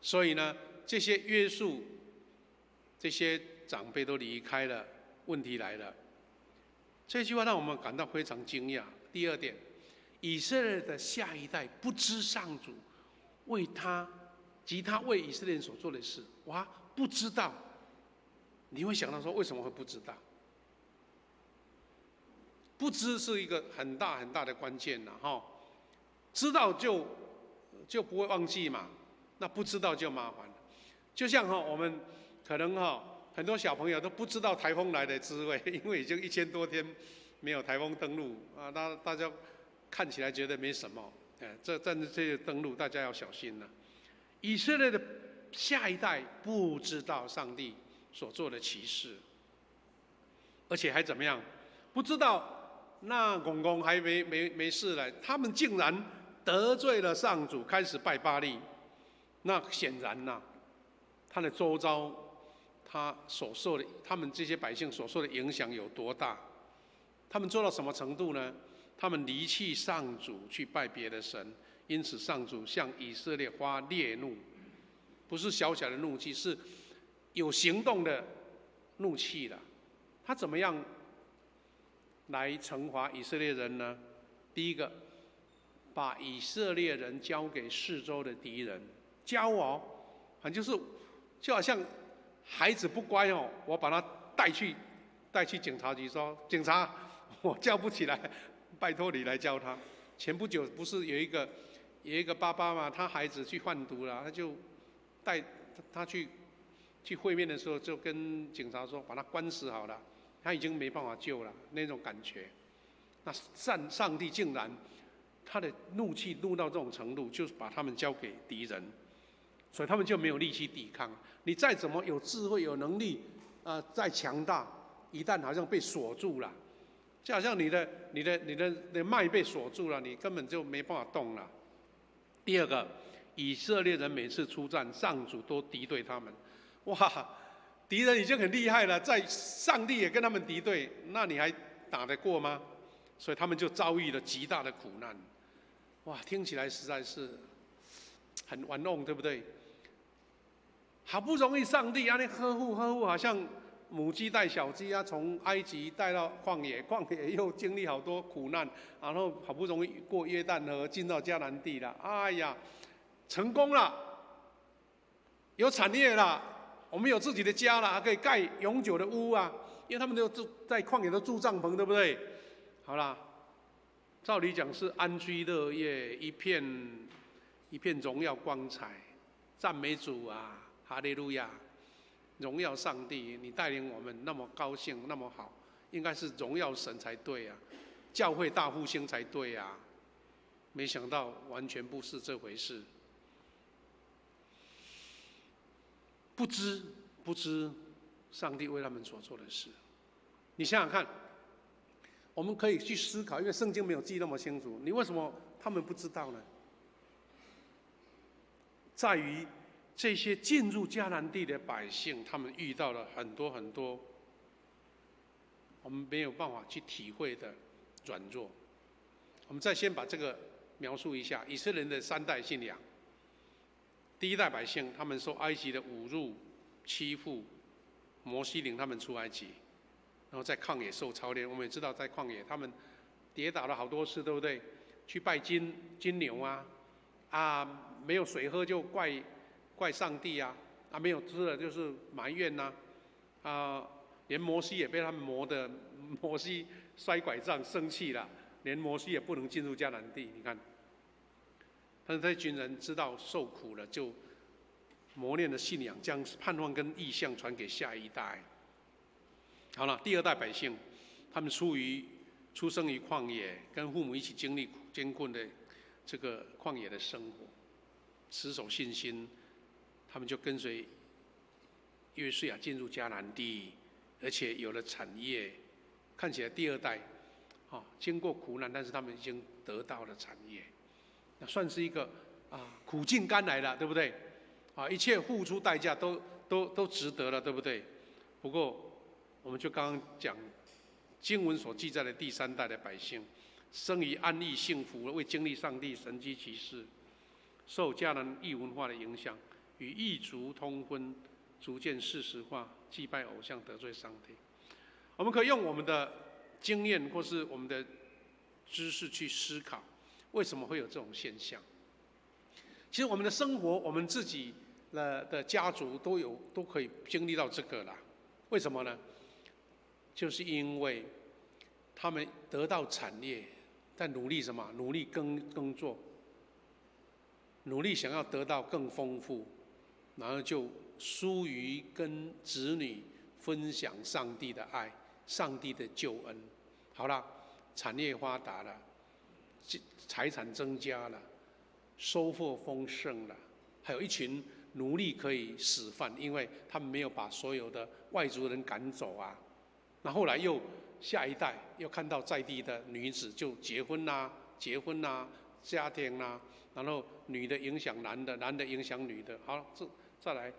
所以呢，这些约束、这些长辈都离开了，问题来了。这句话让我们感到非常惊讶。第二点，以色列的下一代不知上主为他及他为以色列人所做的事，哇，不知道。你会想到说，为什么会不知道？不知是一个很大很大的关键呐，哈。知道就不会忘记嘛，那不知道就麻烦了。就像我们可能很多小朋友都不知道台风来的滋味，因为已经1000多天没有台风登陆啊，大家看起来觉得没什么，但是这些登陆大家要小心了。以色列的下一代不知道上帝所做的奇事，而且还怎么样？不知道那公公还没事了，他们竟然得罪了上主，开始拜巴力。那显然呐，他的周遭，他们这些百姓所受的影响有多大？他们做到什么程度呢？他们离弃上主去拜别的神，因此上主向以色列发烈怒，不是小小的怒气，是有行动的怒气了。他怎么样来惩罚以色列人呢？第一个，把以色列人交给四周的敌人，就好像孩子不乖我把他带去警察局说，警察，我叫不起来，拜托你来教他。前不久不是有一个爸爸嘛，他孩子去贩毒了，他就带他去会面的时候，就跟警察说，把他关死好了，他已经没办法救了，那种感觉。那上帝竟然他的怒气怒到这种程度，就是把他们交给敌人，所以他们就没有力气抵抗。你再怎么有智慧、有能力，再强大，一旦好像被锁住了，就好像你的脉被锁住了，你根本就没办法动了。第二个，以色列人每次出战，上主都敌对他们。哇，敌人已经很厉害了，在上帝也跟他们敌对，那你还打得过吗？所以他们就遭遇了极大的苦难。哇，听起来实在是很玩弄，对不对？好不容易上帝那呵护，好像母鸡带小鸡啊，从埃及带到旷野，旷野又经历好多苦难，然后好不容易过约旦河，进到迦南地了。哎呀，成功了，有产业了，我们有自己的家了，还可以盖永久的屋啊。因为他们都住在旷野，都住帐篷，对不对？好啦，照理讲是安居乐业，一片荣耀光彩，赞美主啊，哈利路亚！荣耀上帝，你带领我们那么高兴，那么好，应该是荣耀神才对啊，教会大复兴才对啊。没想到完全不是这回事，不知上帝为他们所做的事。你想想看，我们可以去思考，因为圣经没有记那么清楚，你为什么他们不知道呢？在于这些进入迦南地的百姓，他们遇到了很多我们没有办法去体会的软弱。我们再先把这个描述一下以色列人的3代信仰。第一代百姓，他们受埃及的侮辱、欺负，摩西领他们出埃及，然后在旷野受操练。我们也知道，在旷野他们跌倒了好多次，对不对？去拜金牛啊，没有水喝就怪上帝啊，没有吃了就是埋怨呐，连摩西也被他们磨得，摩西摔拐杖生气了，连摩西也不能进入迦南地。你看，但是这群人知道受苦了，就磨练了信仰，将盼望跟意向传给下一代。好了，第2代百姓，他们出生于旷野，跟父母一起经历艰困的这个旷野的生活，持守信心，他们就跟随约书亚进入迦南地，而且有了产业。看起来第2代，经过苦难，但是他们已经得到了产业，那算是一个苦尽甘来了，对不对？一切付出代价都值得了，对不对？不过，我们就刚刚讲经文所记载的第3代的百姓，生于安逸幸福，为经历上帝神迹奇事，受迦南异文化的影响，与异族通婚，逐渐世俗化，祭拜偶像，得罪上帝。我们可以用我们的经验或是我们的知识去思考，为什么会有这种现象？其实我们的生活，我们自己的家族都可以经历到这个啦。为什么呢？就是因为他们得到产业，但努力什么？努力耕作，努力想要得到更丰富，然后就疏于跟子女分享上帝的爱、上帝的救恩。好了，产业发达了，财产增加了，收获丰盛了，还有一群奴隶可以使唤，因为他们没有把所有的外族人赶走啊。那后来又下一代又看到在地的女子就结婚啦，家庭啦，然后女的影响男的，男的影响女的。好，再来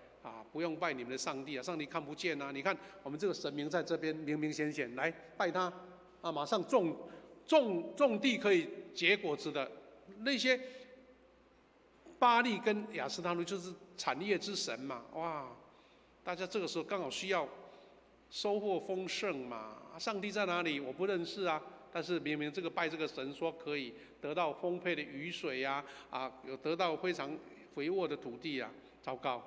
不用拜你们的上帝啊，上帝看不见啊。你看我们这个神明在这边明明显显，来拜他马上种地可以结果子的那些巴力跟亚斯他录就是产业之神嘛，哇！大家这个时候刚好需要收获丰盛嘛，上帝在哪里？我不认识啊。但是明明这个拜这个神说可以得到丰沛的雨水啊，有得到非常肥沃的土地啊，糟糕，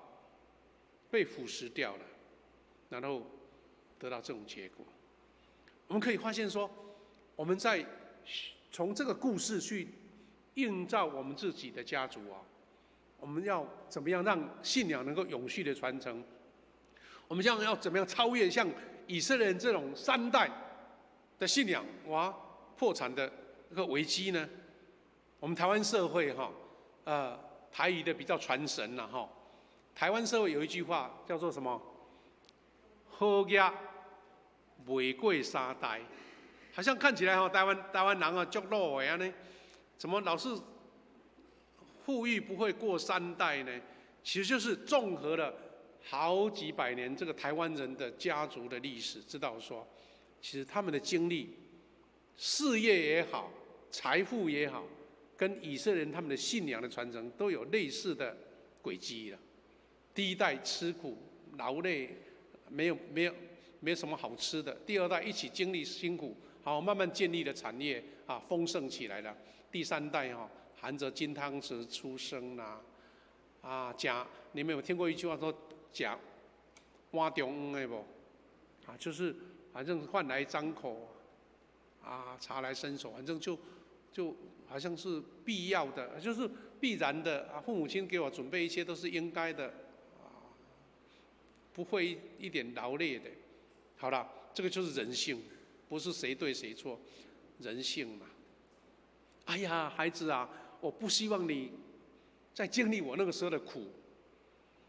被腐蚀掉了，然后得到这种结果。我们可以发现说，我们在从这个故事去映照我们自己的家族我们要怎么样让信仰能够永续的传承？我们要怎么样超越像以色列人这种3代的信仰破产的一个危机呢？我们台湾社会台语的比较传神啦台湾社会有一句话叫做什么？好业未过3代，好像看起来台湾人足落的呢，怎么老是富裕不会过3代呢？其实就是综合了好几百年这个台湾人的家族的历史，知道说，其实他们的经历，事业也好，财富也好，跟以色列人他们的信仰的传承都有类似的轨迹了。第一代吃苦劳累，没没什么好吃的。第二代一起经历辛苦，好慢慢建立了产业啊，丰盛起来了。第三代含着金汤匙出生啦，你们有听过一句话说假挖中的不？就是反正饭来张口，茶来伸手，反正就好像是必要的，就是必然的父母亲给我准备一切都是应该的，不会一点劳累的。好了，这个就是人性，不是谁对谁错，人性嘛。哎呀，孩子啊，我不希望你再经历我那个时候的苦，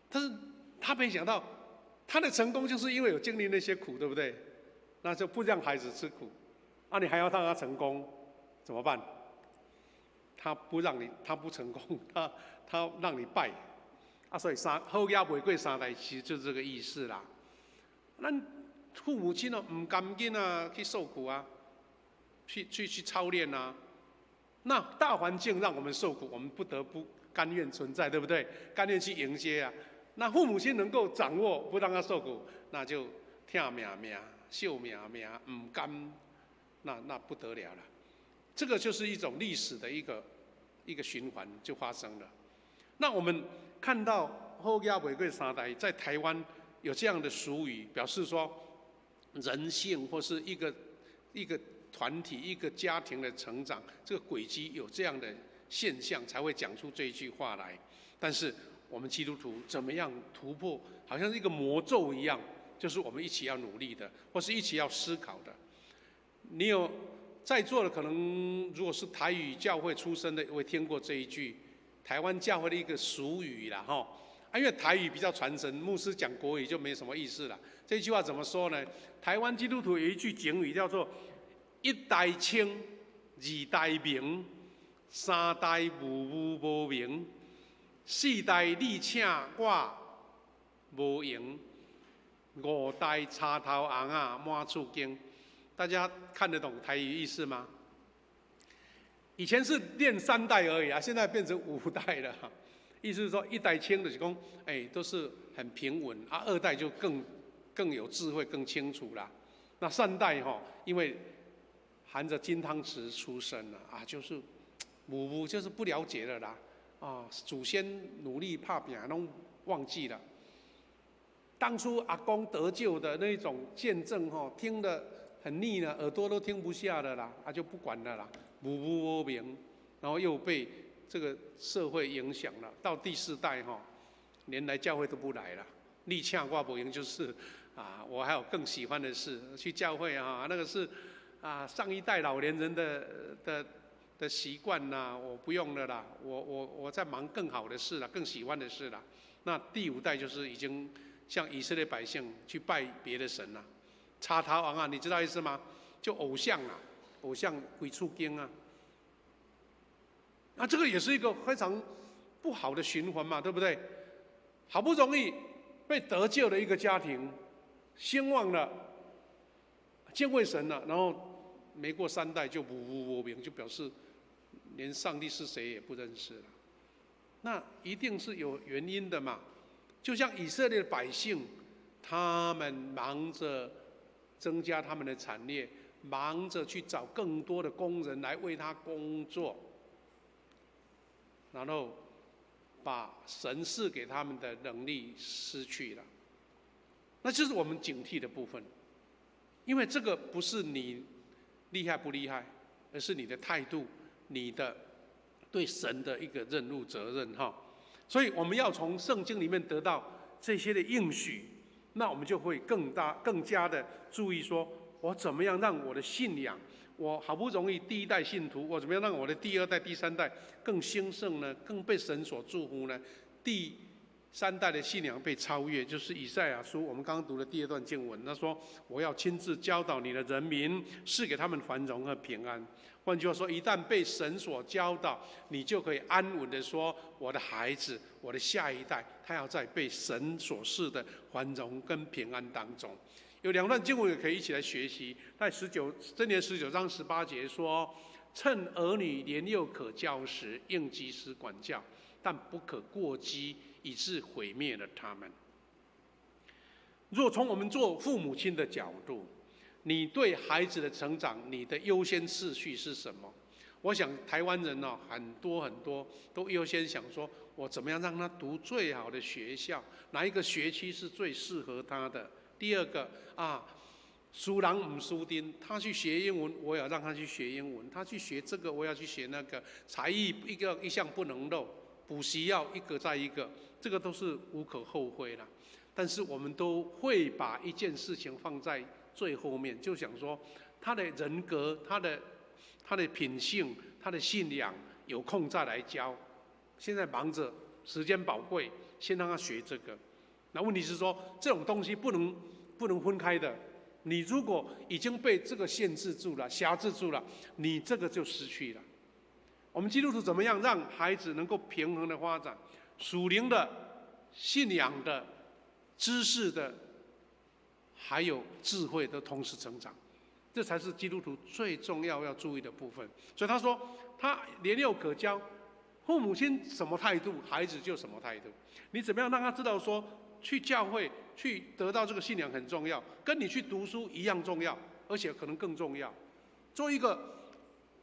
但是他没想到，他的成功就是因为有经历那些苦，对不对？那就不让孩子吃苦，你还要让他成功，怎么办？他不成功，他让你败，所以好也袂过三代，其实就是这个意思啦。咱父母亲唔甘囡仔去受苦啊，去操练啊。那大环境让我们受苦，我们不得不甘愿存在，对不对？甘愿去迎接啊。那父母亲能够掌握，不让他受苦，那就疼命命、惜命命，唔甘，那不得了了。这个就是一种历史的一个循环就发生了。那我们看到好家玫瑰三代在台湾有这样的俗语，表示说人性或是一个团体、一个家庭的成长，这个轨迹有这样的现象，才会讲出这一句话来。但是我们基督徒怎么样突破？好像是一个魔咒一样，就是我们一起要努力的，或是一起要思考的。你有在座的可能，如果是台语教会出身的，会听过这一句台湾教会的一个俗语啦，因为台语比较传神，牧师讲国语就没什么意思了。这句话怎么说呢？台湾基督徒有一句警语叫做“一代清，二代明，三代无无明，四代你请我无赢，五代插头红满厝经”。大家看得懂台语意思吗？以前是念3代而已现在变成5代了。意思是说1代清的是说，都是很平稳，2代就更有智慧、更清楚啦。那3代因为含着金汤匙出生了就是就是不了解了啦祖先努力打拼都忘记了。当初阿公得救的那种见证听得很腻了，耳朵都听不下了啦，就不管了啦，无明，然后又被这个社会影响了。到第4代连来教会都不来了。你请我无赢就是我还有更喜欢的事，去教会那个是上一代老年人的习惯啦，我不用了啦，我在忙更好的事啦，更喜欢的事啦。那第5代就是已经像以色列百姓去拜别的神啦。插头红你知道意思吗？就偶像偶像鬼畜经这个也是一个非常不好的循环嘛，对不对？好不容易被得救的一个家庭，兴旺了，敬畏神了，然后没过3代就无名，就表示连上帝是谁也不认识了。那一定是有原因的嘛。就像以色列的百姓，他们忙着增加他们的产业，忙着去找更多的工人来为他工作，然后把神赐给他们的能力失去了。那就是我们警惕的部分，因为这个不是你厉害不厉害，而是你的态度，你的对神的一个任务责任所以我们要从圣经里面得到这些的应许，那我们就会更加的注意说，我怎么样让我的信仰，我好不容易第1代信徒，我怎么样让我的第2代、第3代更兴盛呢？更被神所祝福呢？第3代的信仰被超越，就是以赛亚书我们刚刚读的第2段经文，他说：“我要亲自教导你的人民，赐给他们繁荣和平安。”换句话说，一旦被神所教导，你就可以安稳的说：“我的孩子，我的下一代，他要在被神所赐的繁荣跟平安当中。”有2段经文也可以一起来学习。在箴言19章18节说：“趁儿女年幼可教时，应及时管教，但不可过激，以致毁灭了他们。”若从我们做父母亲的角度，你对孩子的成长，你的优先次序是什么？我想台湾人哦，很多都优先想说，我怎么样让他读最好的学校，哪一个学区是最适合他的。第二个输人唔输丁，他去学英文，我也要让他去学英文；他去学这个，我要去学那个。才艺一项不能漏，补习要一个再一个，这个都是无可厚非啦。但是我们都会把一件事情放在最后面，就想说他的人格、他的品性、他的信仰，有空再来教。现在忙着，时间宝贵，先让他学这个。那问题是说，这种东西不能分开的。你如果已经被这个限制住了、辖制住了，你这个就失去了。我们基督徒怎么样让孩子能够平衡的发展，属灵的、信仰的、知识的，还有智慧的同时成长，这才是基督徒最重要要注意的部分。所以他说，他年幼可教，父母亲什么态度，孩子就什么态度。你怎么样让他知道说，去教会去得到这个信仰很重要，跟你去读书一样重要，而且可能更重要。做一个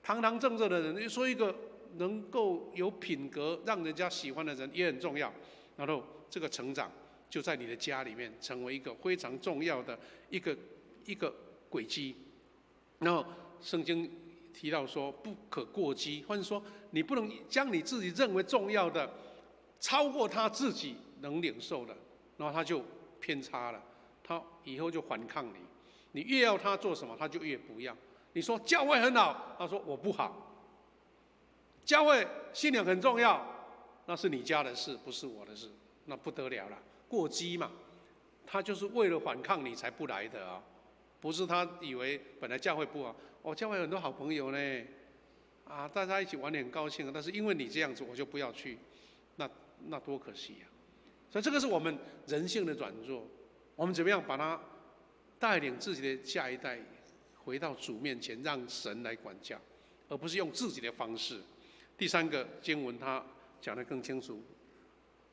堂堂正正的人，说一个能够有品格、让人家喜欢的人也很重要。然后这个成长就在你的家里面成为一个非常重要的一个轨迹。然后圣经提到说不可过激，或者说你不能将你自己认为重要的超过他自己能领受的，然后他就偏差了，他以后就反抗你。你越要他做什么，他就越不要。你说教会很好，他说我不好。教会信仰很重要，那是你家的事，不是我的事，那不得了了，过激嘛。他就是为了反抗你才不来的啊，不是他以为本来教会不好。教会有很多好朋友呢，大家一起玩得很高兴，但是因为你这样子，我就不要去，那多可惜啊！所以这个是我们人性的软弱，我们怎么样把它带领自己的下一代回到主面前，让神来管教，而不是用自己的方式。第三个经文他讲得更清楚，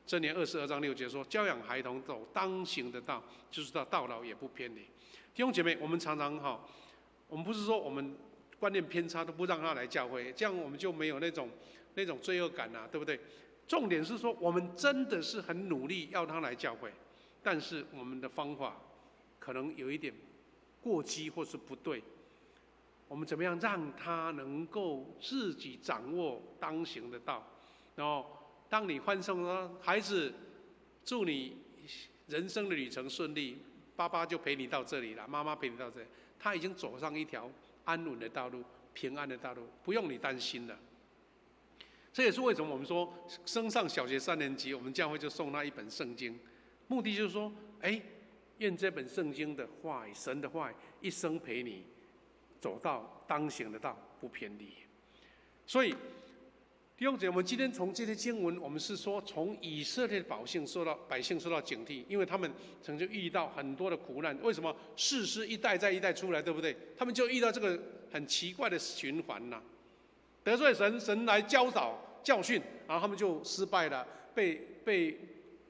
箴言22章6节说：“教养孩童走当行的道，就是到老也不偏离。”弟兄姐妹，我们常常我们不是说我们观念偏差都不让他来教会，这样我们就没有那种罪恶感啊，对不对？重点是说，我们真的是很努力要他来教会，但是我们的方法可能有一点过激或是不对。我们怎么样让他能够自己掌握当行的道？然后，当你欢送说：“孩子，祝你人生的旅程顺利，爸爸就陪你到这里了，妈妈陪你到这里。”他已经走上一条安稳的道路、平安的道路，不用你担心了。这也是为什么我们说升上小学3年级，我们教会就送他一本圣经，目的就是说，愿这本圣经的话语、神的话语，一生陪你走到当行的道，不偏离。所以弟兄姐妹，我们今天从这些经文，我们是说从以色列的百姓受到警惕，因为他们曾经遇到很多的苦难。为什么士师一代再一代出来，对不对？他们就遇到这个很奇怪的循环呐，得罪神，神来教训，然后他们就失败了，被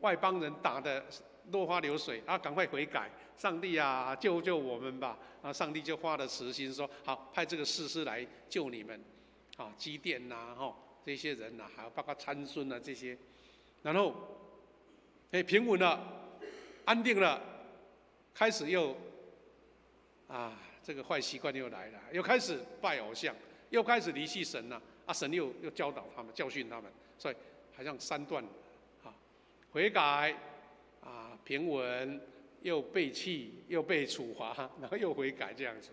外邦人打得落花流水，赶快悔改，上帝啊，救我们吧！上帝就发了慈心，说好，派这个士师来救你们，基甸呐，这些人呐，还有包括参孙啊这些，然后，平稳了，安定了，开始又，这个坏习惯又来了，又开始拜偶像，又开始离弃神了，神又教导他们，教训他们，所以好像3段，悔改，平稳，又背弃，又被处罚，然后又悔改这样子，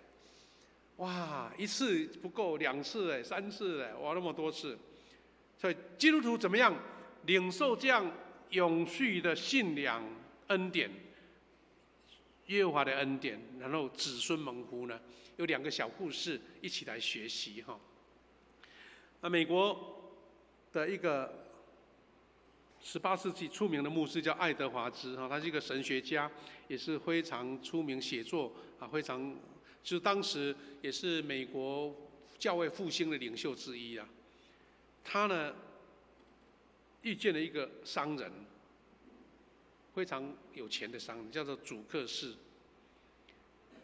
哇，1次不够，2次3次哇，那么多次。所以基督徒怎么样领受这样永续的信仰恩典，耶和华的恩典，然后子孙蒙福呢？有2个小故事一起来学习美国的一个18世纪出名的牧师叫爱德华兹他是一个神学家，也是非常出名写作非常就是当时也是美国教会复兴的领袖之一他呢遇见了一个商人，非常有钱的商人，叫做主克士。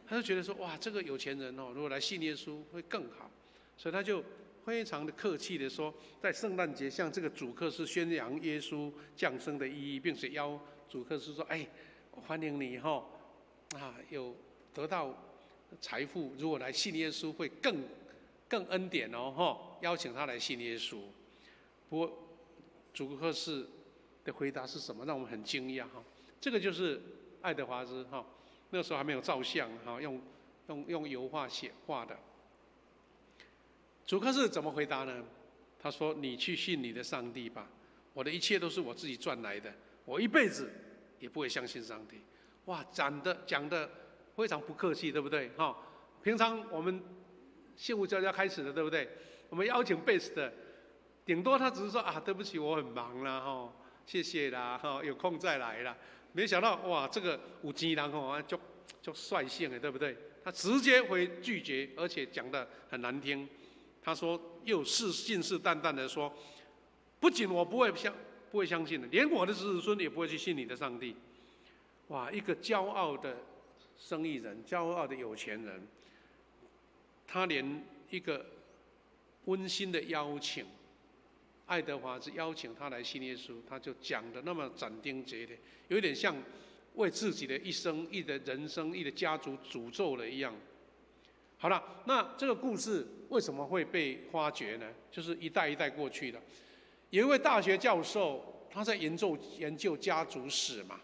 他就觉得说，哇，这个有钱人哦，如果来信耶稣会更好，所以他就非常的客气的说，在圣诞节向这个主克士宣扬耶稣降生的意义，并且邀主克士说，哎，我欢迎你哈，有得到财富，如果来信耶稣会更恩典哦哈，邀请他来信耶稣。不过主克士的回答是什么？让我们很惊讶哈。这个就是爱德华兹哈，那时候还没有照相哈，用油画写画的。主克士怎么回答呢？他说：“你去信你的上帝吧，我的一切都是我自己赚来的，我一辈子也不会相信上帝。”哇，讲的非常不客气，对不对？哈，平常我们信物教要开始的，对不对？我们邀请贝斯的，顶多他只是说啊，对不起，我很忙啦，哈，谢谢啦，哈，有空再来啦。没想到哇，这个有钱人哦，就率性的，对不对？他直接回拒绝，而且讲得很难听。他说又信誓旦旦的说，不仅我不会相信的，连我的子孙也不会去信你的上帝。哇，一个骄傲的生意人，骄傲的有钱人，他连一个温馨的邀请，爱德华兹邀请他来信耶稣，他就讲的那么斩钉截铁，有点像为自己的一生、一的人生、一的家族诅咒了一样。好了，那这个故事为什么会被发掘呢？就是一代一代过去的。有一位大学教授，他在研究家族史嘛。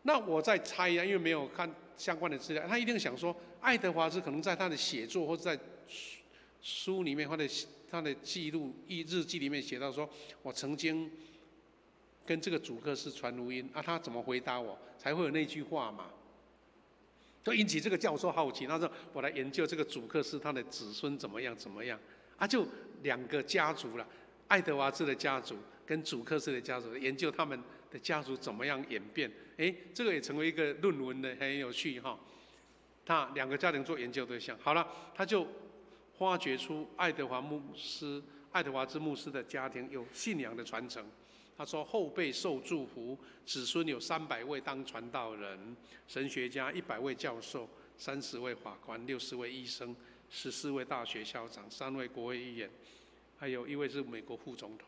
那我在猜呀，因为没有看相关的资料，他一定想说，爱德华兹可能在他的写作或者在书里面，或者他的记录日记里面写到说，我曾经跟这个主克士传福音啊，他怎么回答我，才会有那句话嘛。就引起这个教授好奇，他说我来研究这个主克士他的子孙怎么样啊，就两个家族了，爱德华兹的家族跟主克士的家族，研究他们的家族怎么样演变。这个也成为一个论文的，很有趣哈。他两个家庭做研究对象，好了，他就发掘出爱德华兹牧师的家庭有信仰的传承。他说后辈受祝福，子孙有300位当传道人、神学家，100位教授，30位法官，60位医生，14位大学校长，3位国会议员，还有1位是美国副总统。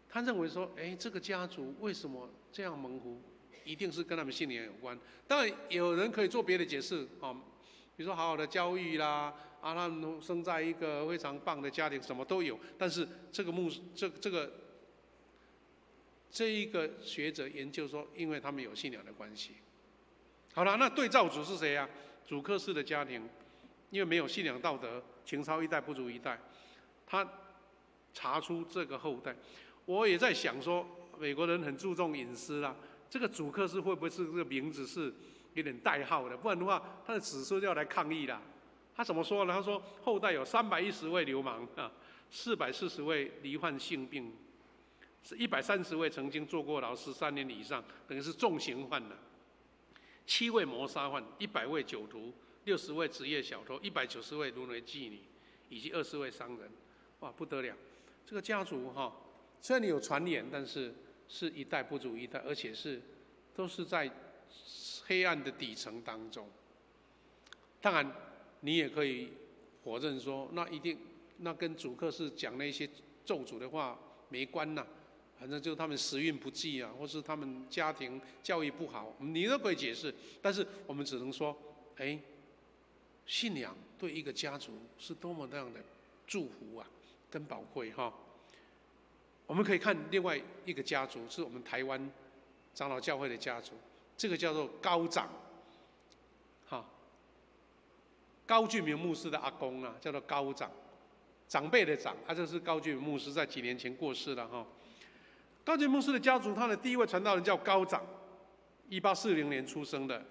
他认为说，这个家族为什么这样蒙福，一定是跟他们信仰有关。当然有人可以做别的解释啊，比如说好好的教育啦，他们生在一个非常棒的家庭，什么都有。但是这一个学者研究说，因为他们有信仰的关系。好了，那对照组是谁啊？主克士的家庭，因为没有信仰道德，情操一代不如一代，他查出这个后代。我也在想说，美国人很注重隐私啦，这个主克士会不会是这个名字是有点代号的？不然的话，他的子孙就要来抗议啦。他怎么说呢？他说后代有310位流氓啊，440位罹患性病，是130位曾经坐过牢13年以上，等于是重刑犯了。7位谋杀犯，100位酒徒，60位职业小偷，190位沦为妓女，以及20位商人。哇，不得了！这个家族哈。虽然你有传言，但是是一代不如一代，而且都是在黑暗的底层当中。当然，你也可以否认说，那跟主克士讲那些咒诅的话没关呐，反正就是他们时运不济啊，或是他们家庭教育不好，你都可以解释。但是我们只能说，信仰对一个家族是多么那样的祝福啊，跟宝贵哈。我们可以看另外一个家族，是我们台湾长老教会的家族，这个叫做高长，高俊明牧师的阿公啊，叫做高长，长辈的长，这是高俊明牧师在几年前过世了哈。高俊明牧师的家族，他的第一位传道人叫高长，1840年出生的，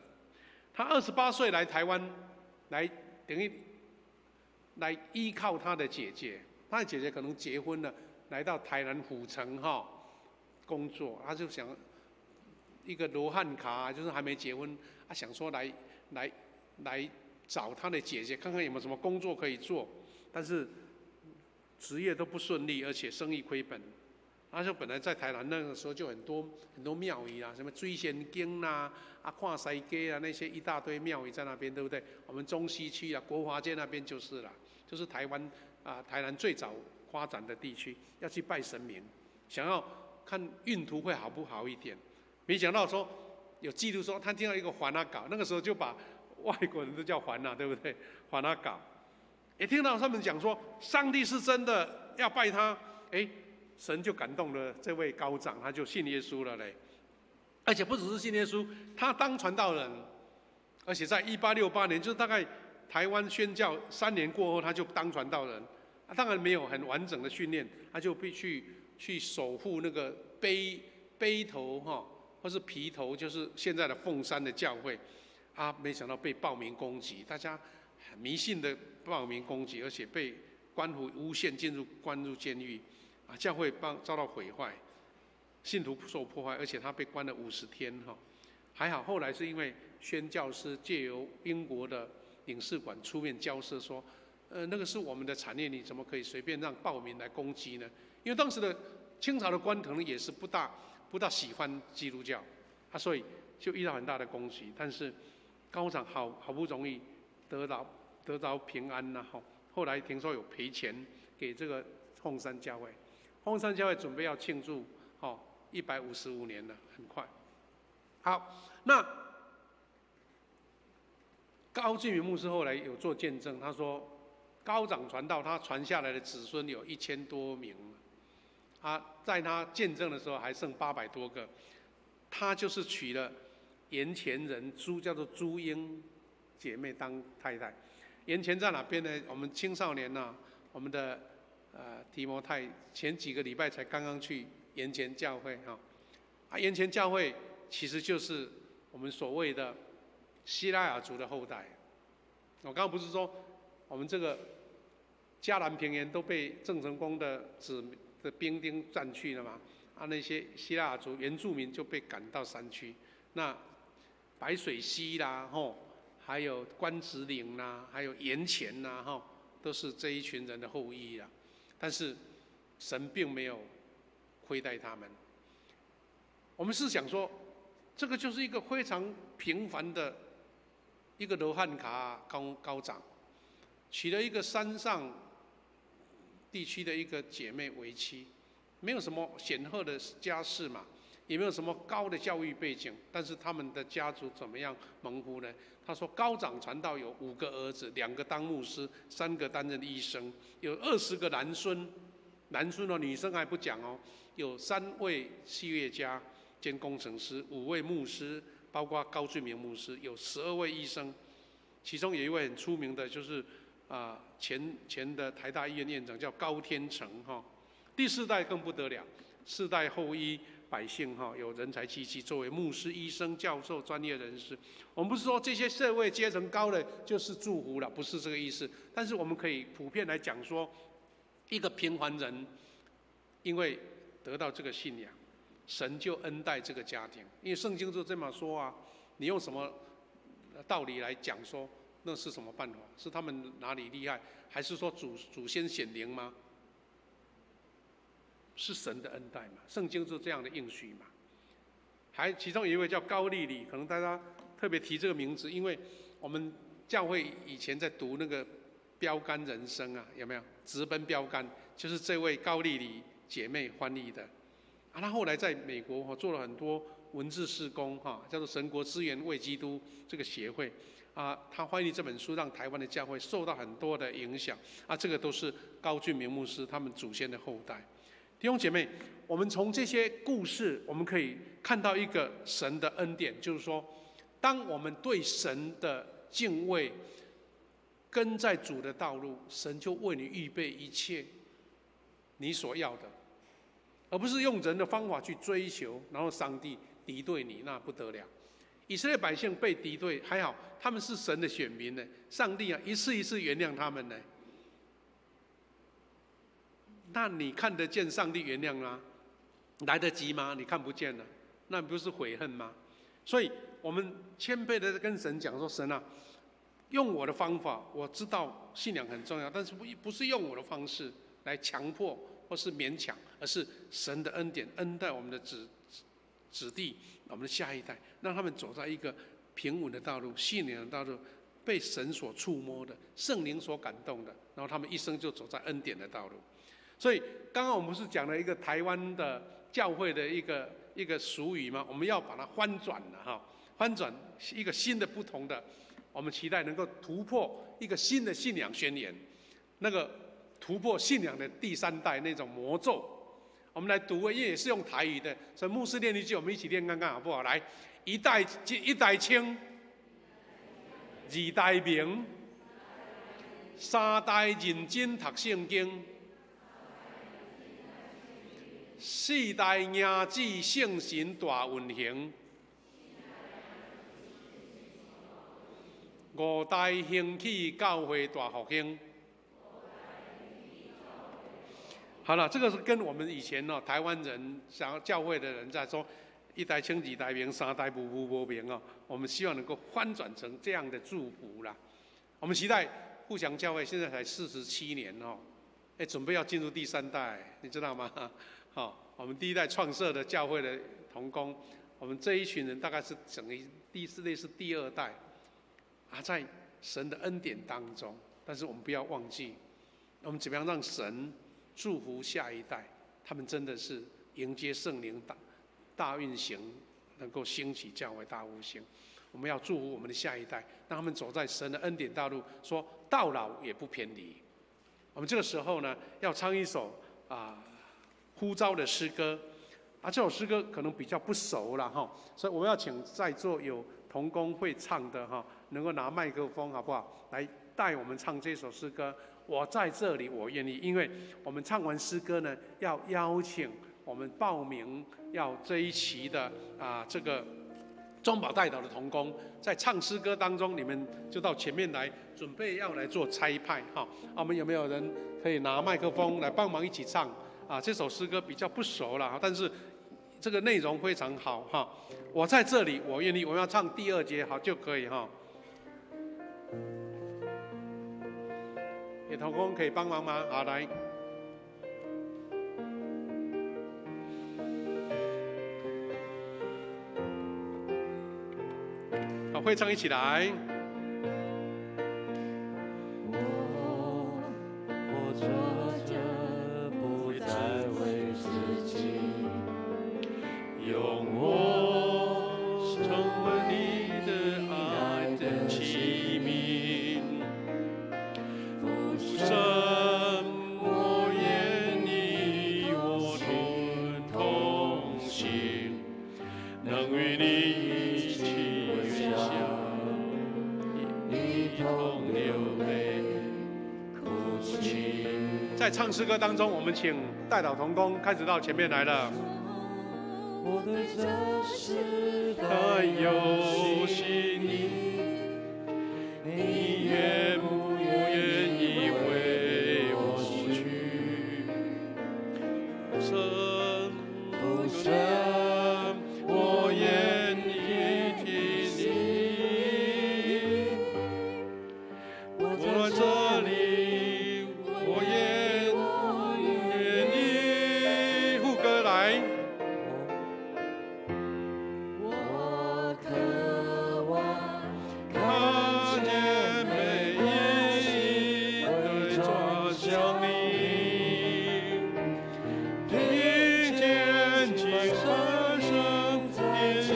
他28岁来台湾，等于来依靠他的姐姐，他的姐姐可能结婚了。来到台南府城工作，他就想一个罗汉卡，就是还没结婚，想说来找他的姐姐，看看有没有什么工作可以做，但是职业都不顺利，而且生意亏本，就本来在台南那个时候就很多庙宇啊，什么追仙经啦、看西街啊，那些一大堆庙宇在那边，对不对？我们中西区啊，国华街那边就是了，就是台湾台南最早发展的地区，要去拜神明，想要看运途会好不好一点。没想到说有记录说他听到一个还那搞，那个时候就把外国人都叫还那，对不对？还那搞，也听到他们讲说上帝是真的，要拜他，神就感动了这位高长，他就信耶稣了嘞。而且不只是信耶稣，他当传道人，而且在1868年，就是大概台湾宣教3年过后，他就当传道人。当然没有很完整的训练，他就必须去守护那个碑头或是皮头，就是现在的凤山的教会。没想到被暴民攻击，大家很迷信的暴民攻击，而且被官府诬陷关入监狱。教会遭到毁坏，信徒受破坏，而且他被关了50天还好后来是因为宣教师借由英国的领事馆出面交涉说，那个是我们的产业，你怎么可以随便让暴民来攻击呢？因为当时的清朝的官可能也是不大喜欢基督教，所以就遇到很大的攻击。但是高长好不容易得到平安后来听说有赔钱给这个凤山教会。凤山教会准备要庆祝155年了，很快。好，那高俊明牧师后来有做见证，他说高长传道，他传下来的子孙有1000多名，在他见证的时候还剩800多个，他就是娶了盐前人叫做朱英姐妹当太太。盐前在哪边呢？我们青少年我们的提摩太前几个礼拜才刚刚去盐前教会盐前教会其实就是我们所谓的希拉雅族的后代。我刚刚不是说我们这个嘉南平原都被郑成功的兵丁占去了吗？那些希腊族原住民就被赶到山区。那白水溪啦，还有关子岭啦，还有盐前啦，都是这一群人的后裔啦。但是神并没有亏待他们。我们是想说，这个就是一个非常平凡的一个罗汉卡高长，娶了一个山上地区的一个姐妹为妻，没有什么显赫的家世嘛，也没有什么高的教育背景，但是他们的家族怎么样蒙福呢？他说高长传道有5个儿子，2个当牧师，3个担任医生，有20个男孙女生还不讲有3位器乐家兼工程师，5位牧师，包括高俊明牧师，有12位医生，其中有一位很出名的，就是前的台大医院院长叫高天成第4代更不得了，4代后裔百姓有人才济济，作为牧师、医生、教授、专业人士。我们不是说这些社会阶层高的就是祝福了，不是这个意思。但是我们可以普遍来讲说，一个平凡人，因为得到这个信仰，神就恩待这个家庭。因为圣经就这么说你用什么道理来讲说那是什么办法？是他们哪里厉害，还是说祖先显灵吗？是神的恩待嘛，圣经是这样的应许嘛。其中有一位叫高丽丽，可能大家特别提这个名字，因为我们教会以前在读那个标杆人生有没有？直奔标杆，就是这位高丽丽姐妹翻译的。她后来在美国做了很多文字事工叫做神国资源为基督这个协会她翻译这本书，让台湾的教会受到很多的影响这个都是高俊明牧师他们祖先的后代。弟兄姐妹，我们从这些故事，我们可以看到一个神的恩典，就是说，当我们对神的敬畏，跟在主的道路，神就为你预备一切你所要的，而不是用人的方法去追求，然后上帝敌对你，那不得了。以色列百姓被敌对，还好他们是神的选民呢，上帝一次一次原谅他们呢。那你看得见上帝原谅吗？来得及吗？你看不见了，那不是悔恨吗？所以我们谦卑的跟神讲说：神用我的方法，我知道信仰很重要，但是不是用我的方式来强迫或是勉强，而是神的恩典恩待我们的子弟，我们的下一代，让他们走在一个平稳的道路、信仰的道路，被神所触摸的、圣灵所感动的，然后他们一生就走在恩典的道路。所以刚刚我们不是讲了一个台湾的教会的一个俗语吗？我们要把它翻转了哈，翻转一个新的、不同的，我们期待能够突破一个新的信仰宣言，那个突破信仰的第3代那种魔咒。我们来读，因为也是用台语的，所以牧师练一句，我们一起练看看好不好？来，一代清，2代明，3代认真读圣经，4代迎子圣神大运行，5代兴起教会大复兴。好了，这个是跟我们以前台湾人想要教会的人在说，1代清2代明，3代无明我们希望能够翻转成这样的祝福啦。我们期待富祥教会现在才47年准备要进入第3代，你知道吗？我们第1代创设的教会的同工，我们这一群人大概是整个类似第2代，在神的恩典当中，但是我们不要忘记，我们怎么样让神祝福下一代，他们真的是迎接圣灵大运行，能够兴起教会大复兴。我们要祝福我们的下一代，让他们走在神的恩典道路，说到老也不偏离。我们这个时候呢，要唱一首呼召的诗歌，这首诗歌可能比较不熟了所以我们要请在座有同工会唱的能够拿麦克风好不好？来带我们唱这首诗歌。我在这里，我愿意。因为我们唱完诗歌呢，要邀请我们报名要这一期的这个中保代祷的同工，在唱诗歌当中，你们就到前面来，准备要来做差派我们有没有人可以拿麦克风来帮忙一起唱这首诗歌比较不熟了但是这个内容非常好我在这里，我愿意。我们要唱第2节好就可以有同工可以帮忙吗？好，来。好，会唱一起来。我活着不再为自己，用我成为你的爱的器皿。神，我愿意我同行，能与你一起微笑，一同流泪哭泣。在唱诗歌当中，我们请代祷同工开始到前面来了。我对这时代有心意，你愿不愿意为我去？父神，我愿意听你。我在这里，我愿意。副歌来。我渴望看见每一对转向你，听见轻声渐渐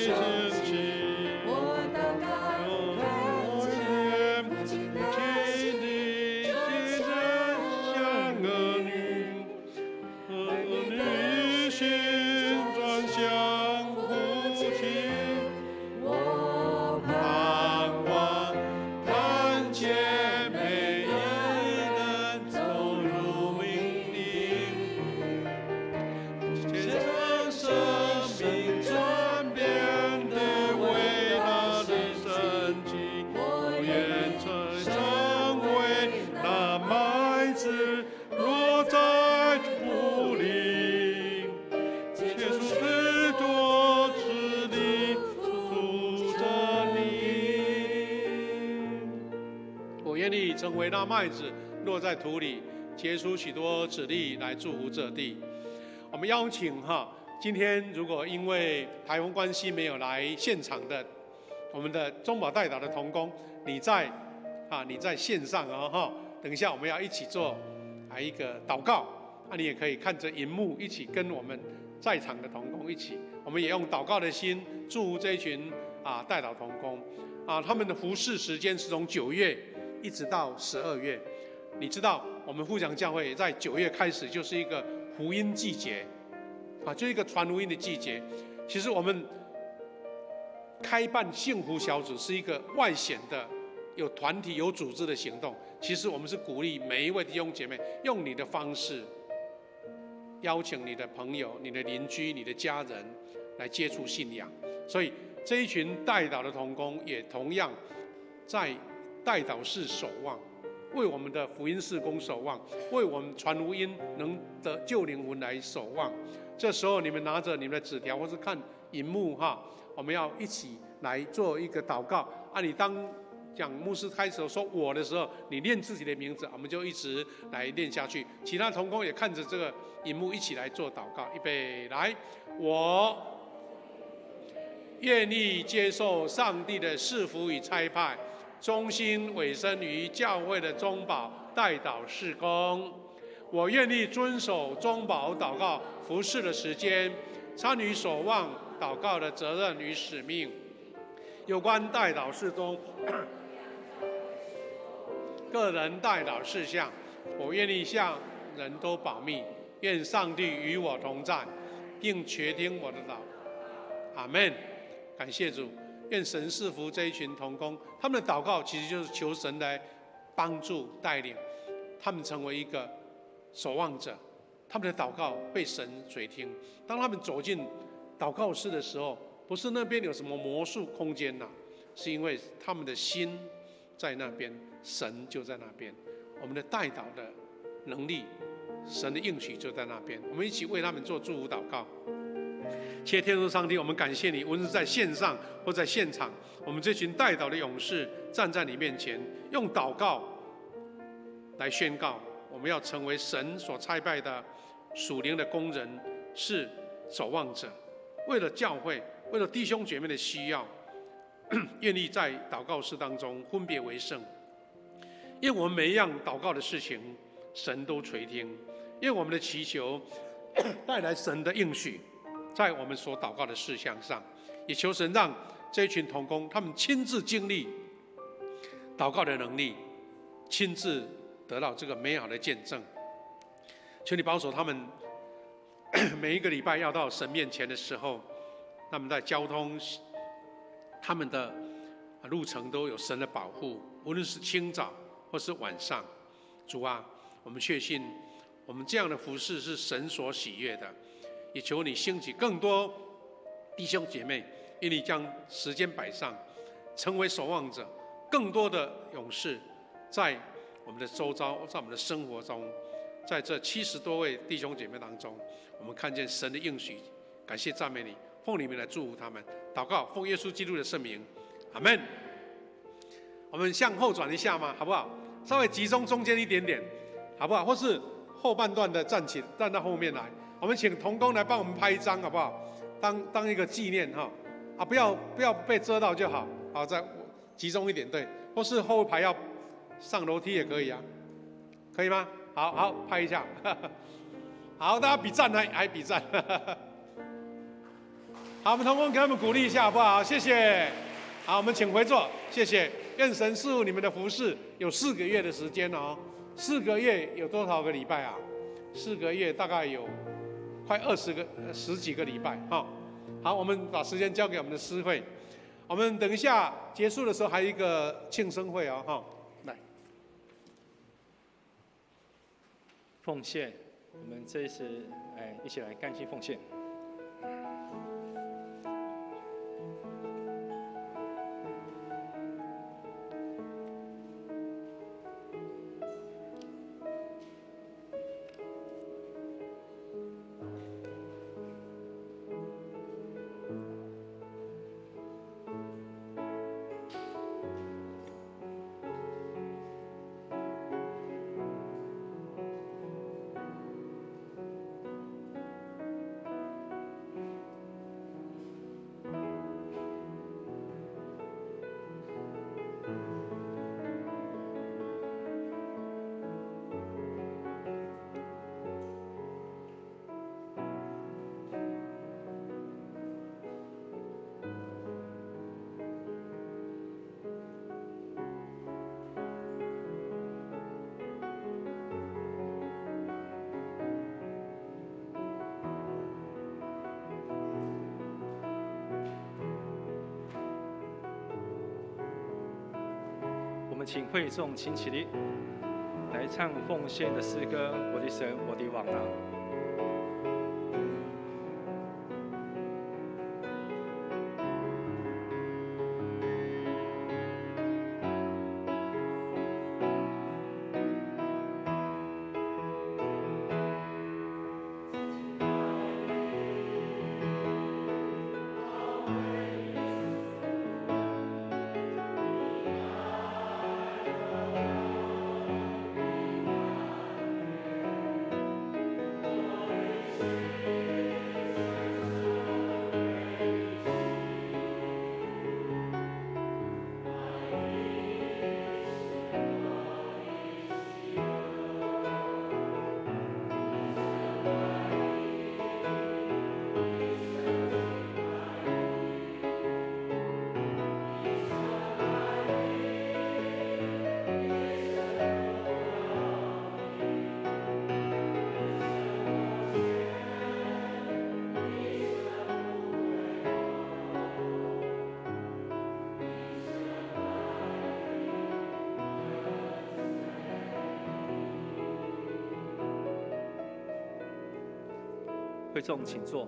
升起。我祷告，看见天地天真像儿女，儿女心转向父亲。我盼望看见每一人走入命令，见证生命转变的伟大的神迹。我愿成为那麦子落在土里，结出许多子粒，扶着你。我愿意成为那麦子落在土里，结出许多子粒来祝福这地。我们邀请今天如果因为台风关系没有来现场的，我们的中保代祷的同工，你在线上等一下我们要一起做一个祷告，你也可以看着荧幕一起跟我们在场的同工一起，我们也用祷告的心祝福这一群代祷同工他们的服事时间是从9月一直到12月。你知道我们富强教会在9月开始就是一个福音季节就是一个传福音的季节。其实我们开办幸福小组是一个外显的有团体有组织的行动，其实我们是鼓励每一位弟兄姐妹用你的方式邀请你的朋友、你的邻居、你的家人来接触信仰。所以这一群代祷的同工也同样在代祷室守望，为我们的福音事工守望，为我们传福音能得救灵魂来守望。这时候你们拿着你们的纸条或是看荧幕我们要一起来做一个祷告你当讲牧师开始说我的时候，你念自己的名字，我们就一直来念下去。其他同工也看着这个荧幕一起来做祷告。预备来，我愿意接受上帝的赐福与差派，忠心委身于教会的中保代祷事工。我愿意遵守中保祷告服事的时间，参与守望祷告的责任与使命。有关代祷事中个人代祷事项，我愿意向人都保密。愿上帝与我同在，并垂听我的祷。阿们。感谢主。愿神赐福这一群同工，他们的祷告其实就是求神来帮助带领他们成为一个守望者，他们的祷告被神垂听。当他们走进祷告室的时候，不是那边有什么魔术空间是因为他们的心在那边，神就在那边。我们的代祷的能力，神的应许就在那边。我们一起为他们做祝福祷告。谢天父上帝，我们感谢你，无论是在线上或在现场，我们这群代祷的勇士站在你面前，用祷告来宣告，我们要成为神所差派的属灵的工人，是守望者，为了教会，为了弟兄姐妹的需要，愿意在祷告室当中分别为圣。因为我们每一样祷告的事情，神都垂听；因为我们的祈求带来神的应许，在我们所祷告的事项上，也求神让这一群同工他们亲自经历祷告的能力，亲自得到这个美好的见证。求你保守他们每一个礼拜要到神面前的时候，他们在交通他们的路程都有神的保护，无论是清早或是晚上。主啊，我们确信我们这样的服事是神所喜悦的，也求你兴起更多弟兄姐妹，因你将时间摆上，成为守望者，更多的勇士在我们的周遭，在我们的生活中，在这70多位弟兄姐妹当中，我们看见神的应许。感谢赞美你，奉你们来祝福他们。祷告，奉耶稣基督的圣名，阿们。我们向后转一下嘛，好不好？稍微集中中间一点点，好不好？或是后半段的站到后面来。我们请同工来帮我们拍一张，好不好？当一个纪念不要被遮到就好。好，再集中一点，对。或是后排要上楼梯也可以啊，可以吗？好，拍一下。好，大家比赞还比赞。好，我们同工给他们鼓励一下，好不好？谢谢。好，我们请回座，谢谢。愿神赐福你们的服事，有4个月的时间4个月有多少个礼拜啊？4个月大概有快10几个礼拜好，我们把时间交给我们的诗会。我们等一下结束的时候还有一个庆生会来奉献。我们这一次一起来甘心奉献。们请会众请起立，来唱奉献的诗歌《我的神，我的王啊》。会众请坐。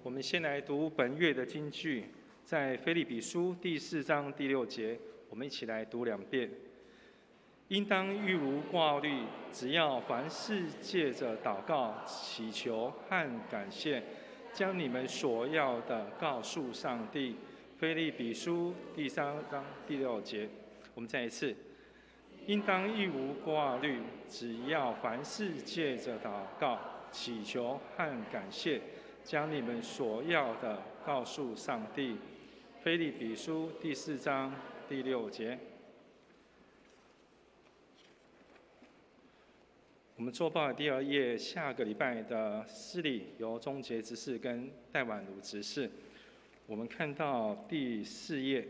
我们先来读本月的金句，在腓立比书第4章第6节，我们一起来读2遍。应当欲无挂虑，只要凡事借着祷告、祈求和感谢，将你们所要的告诉上帝。腓立比书第3章第6节，我们再一次。应当一无挂虑，只要凡事借着祷告、祈求和感谢，将你们所要的告诉上帝。腓立比书第4章第6节。我们周报的第2页，下个礼拜的司礼由钟杰执事跟戴婉如执事。我们看到第4页。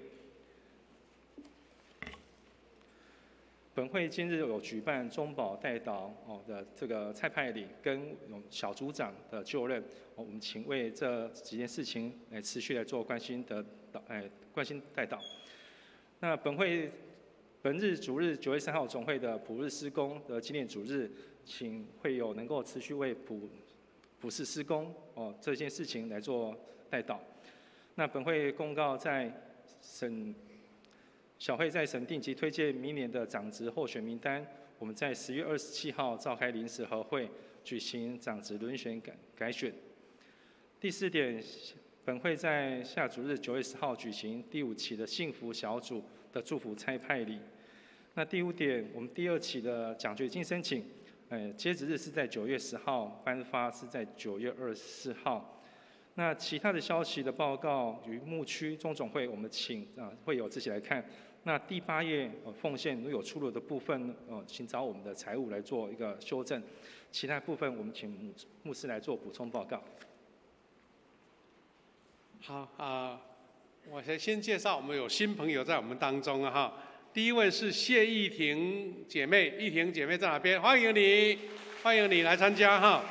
本会今日有举办中保代祷的这个蔡派礼跟小组长的就任，我们请为这几件事情来持续来做关心代祷。那本日主日9月3号总会的普日施工的纪念主日，请会友能够持续为普世施工这件事情来做代祷。那本会公告小会在审定及推荐明年的长职候选名单，我们在10月27号召开临时合会，举行长职轮选改选。第4点，本会在下主日9月10号举行第5期的幸福小组的祝福差派礼。那第5点，我们第2期的奖学金申请，截止日是在9月10号，颁发是在9月24号。那其他的消息的报告与牧区中总会，我们请会友自己来看。那第8页奉献如有出入的部分，请找我们的财务来做一个修正。其他部分我们请牧师来做补充报告。好我先介绍，我们有新朋友在我们当中哈。第一位是谢义婷姐妹，义婷姐妹在哪边？欢迎你来参加哈。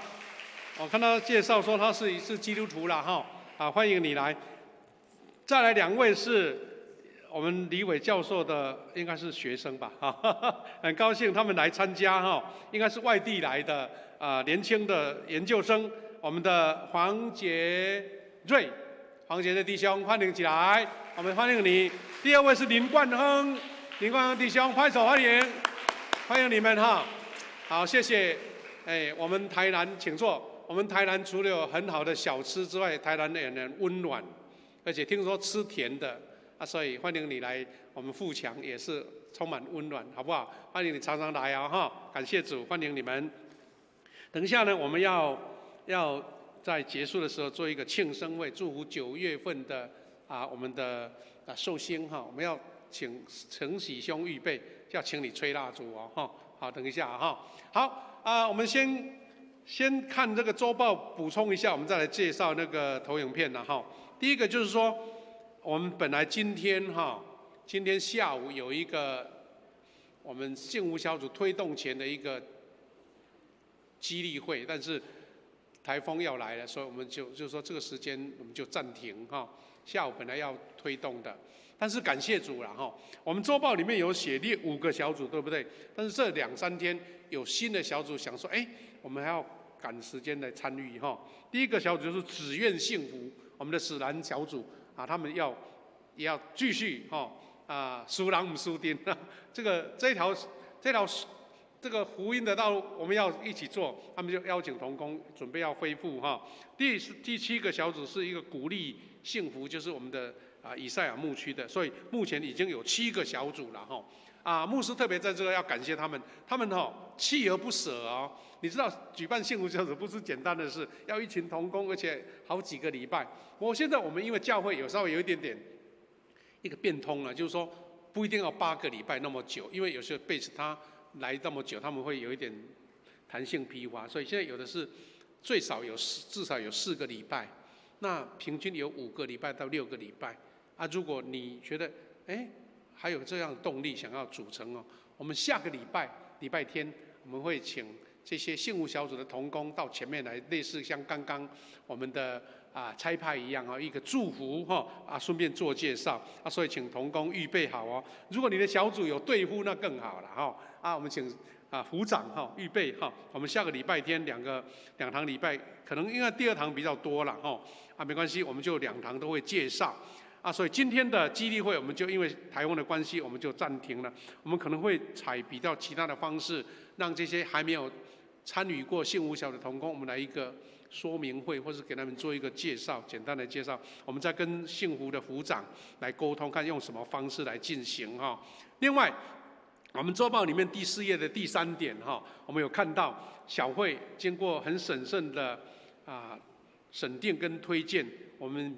我看到介绍说他是基督徒了哈，欢迎你来。再来2位是我们李伟教授的，应该是学生吧很高兴他们来参加哈，应该是外地来的年轻的研究生，我们的黄杰瑞弟兄，欢迎起来，我们欢迎你。第2位是林冠亨弟兄，拍手欢迎你们哈。好，谢谢。我们台南请坐。我们台南除了有很好的小吃之外，台南也很温暖，而且听说吃甜的所以欢迎你来我们富强，也是充满温暖，好不好？欢迎你常常来哈，感谢主，欢迎你们。等一下呢，我们要在结束的时候做一个庆生会，祝福9月份的我们的寿星哈，我们要请陈喜兄预备，要请你吹蜡烛哈。好，等一下哈。好我们先看这个周报，补充一下，我们再来介绍那个投影片了哈。第一个就是说，我们本来今天下午有一个我们幸福小组推动前的一个激励会，但是台风要来了，所以我们就说这个时间我们就暂停哈。下午本来要推动的，但是感谢主了哈，我们周报里面有写列5个小组，对不对？但是这2、3天有新的小组想说，我们还要赶时间来参与哈。第一个小组就是只愿幸福，我们的使然小组啊，他们也要继续输人不输丁，这条这个福音的道路，我们要一起做，他们就邀请同工准备要恢复哈。第7个小组是一个鼓励幸福，就是我们的以赛亚牧区的，所以目前已经有7个小组了哈。牧师特别在这个要感谢他们锲而不舍哦。你知道举办幸福小组不是简单的事，要一群同工，而且好几个礼拜。现在我们因为教会稍微有一点点一个变通了，就是说不一定要8个礼拜那么久，因为有些贝斯他来那么久，他们会有一点弹性批发，所以现在有的是至少有4个礼拜，那平均有5个礼拜到6个礼拜。如果你觉得还有这样动力想要组成我们下个礼拜天我们会请这些幸福小组的同工到前面来，类似像刚刚我们的差派一样一个祝福顺便做介绍所以请同工预备好如果你的小组有队呼那更好了我们请副长预备我们下个礼拜天两堂礼拜，可能因为第2堂比较多了没关系，我们就2堂都会介绍所以今天的基地会我们就因为台风的关系我们就暂停了，我们可能会采比较其他的方式，让这些还没有参与过幸福小的同工，我们来一个说明会，或是给他们做一个介绍，简单的介绍，我们再跟幸福的副长来沟通，看用什么方式来进行另外，我们周报里面第4页的第3点我们有看到小会经过很审慎的审定跟推荐，我们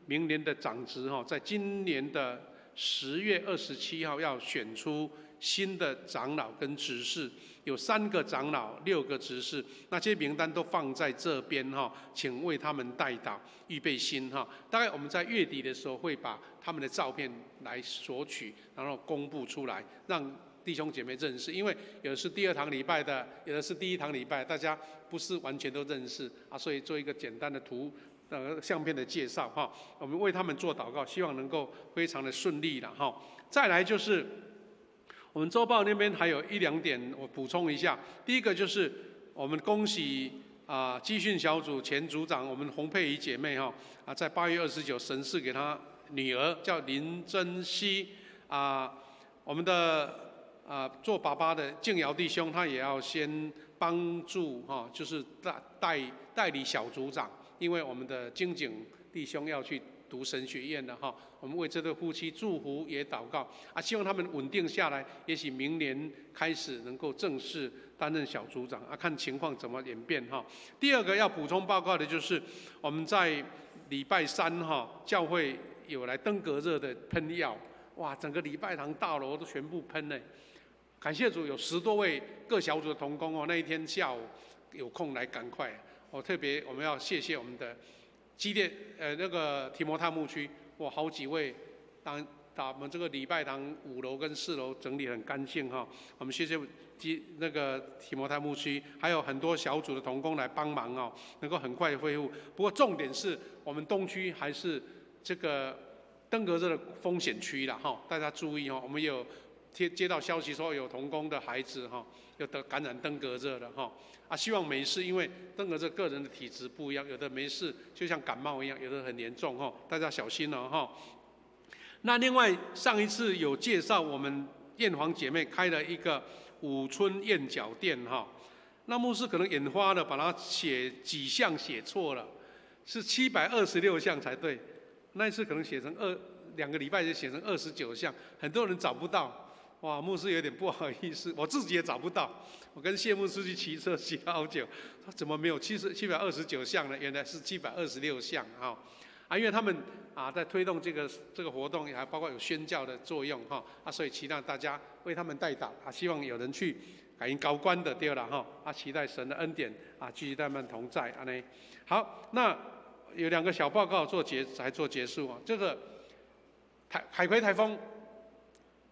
明年的长职在今年的10月27号要选出新的长老跟执事，有3个长老，6个执事，那这些名单都放在这边请为他们代祷，预备心大概我们在月底的时候会把他们的照片来索取，然后公布出来，让弟兄姐妹认识，因为有的是第2堂礼拜的，有的是第1堂礼拜，大家不是完全都认识所以做一个简单的相片的介绍我们为他们做祷告，希望能够非常的顺利了再来就是我们周报那边还有1、2点我补充一下，第一个就是我们恭喜基训小组前组长我们洪佩仪姐妹在8月29神赐给她女儿叫林珍熙我们的做爸爸的敬尧弟兄他也要先帮助就是代理小组长，因为我们的金井弟兄要去读神学院了我们为这对夫妻祝福也祷告希望他们稳定下来，也许明年开始能够正式担任小组长看情况怎么演变第2个要补充报告的就是我们在礼拜3教会有来登革热的喷药，哇，整个礼拜堂大楼都全部喷了。感谢主有10多位各小组的同工那一天下午有空来赶快。特别我们要谢谢我们的那个提摩太牧区，好几位把我们这个礼拜堂5楼跟4楼整理很干净我们谢谢那个提摩太牧区，还有很多小组的同工来帮忙能够很快恢复。不过重点是我们东区还是这个登革热的风险区啦大家注意我们有接到消息说有同工的孩子有感染登革热了希望没事，因为登革热个人的体质不一样，有的没事就像感冒一样，有的很严重大家小心那另外上一次有介绍我们艳煌姐妹开了一个五春燕脚店那牧师可能眼花的把它几项写错了，是726项才对，那一次可能写成2个礼拜就写成29项，很多人找不到。哇，牧师有点不好意思，我自己也找不到。我跟谢牧师去骑车骑了好久，他怎么没有729项呢？原来是726项因为他们在推动这个活动，还包括有宣教的作用所以期待大家为他们代祷希望有人去感应高官的对了期待神的恩典继续带他们同在好，那有2个小报告做结束这个海葵台风。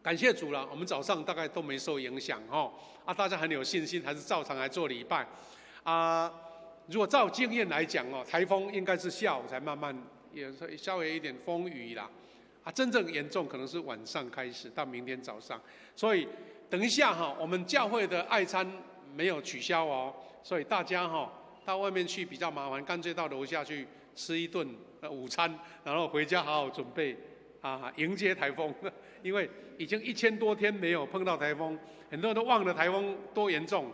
感谢主了，我们早上大概都没受影响大家很有信心，还是照常来做礼拜如果照经验来讲台风应该是下午才慢慢也稍微一点风雨啦真正严重可能是晚上开始到明天早上。所以等一下哈，我们教会的爱餐没有取消哦，所以大家哈到外面去比较麻烦，干脆到楼下去吃一顿午餐，然后回家好好准备迎接台风。因为已经1000多天没有碰到台风，很多人都忘了台风多严重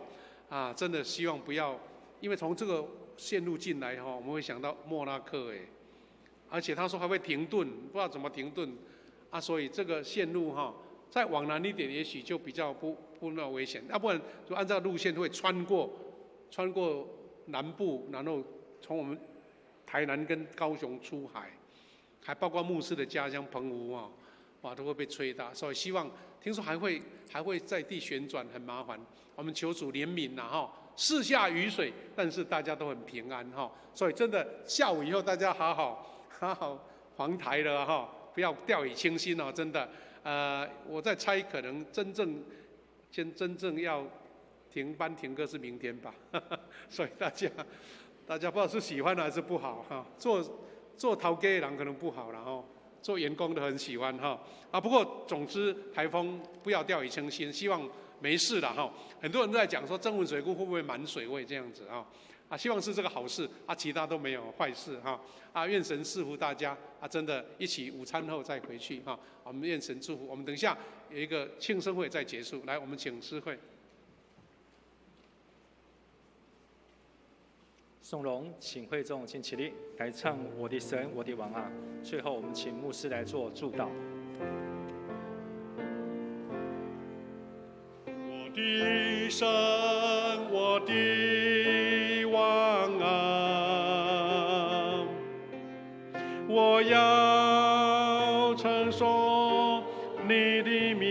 真的希望不要，因为从这个线路进来我们会想到莫拉克而且他说还会停顿，不知道怎么停顿所以这个线路再往南一点，也许就比较不那么危险，要不然就按照路线会穿过南部，然后从我们台南跟高雄出海，还包括牧师的家乡澎湖都会被吹大，所以希望听说还会在地旋转，很麻烦。我们求主怜悯四下雨水，但是大家都很平安所以真的下午以后大家好好防台了不要掉以轻心真的。我在猜，可能真正要停班停课是明天吧，所以大家不知道是喜欢还是不好做头家的人可能不好了做员工的很喜欢不过总之台风不要掉以轻心，希望没事了很多人都在讲说曾文水库会不会满水位这样子希望是这个好事其他都没有坏事愿神赐福大家真的一起午餐后再回去我们愿神祝福。我们等一下有一个庆生会再结束，来，我们请诗会。宋荣，请会众请起立，来唱《我的神，我的王》最后，我们请牧师来做祝祷。我的神，我的王我要称颂你的名，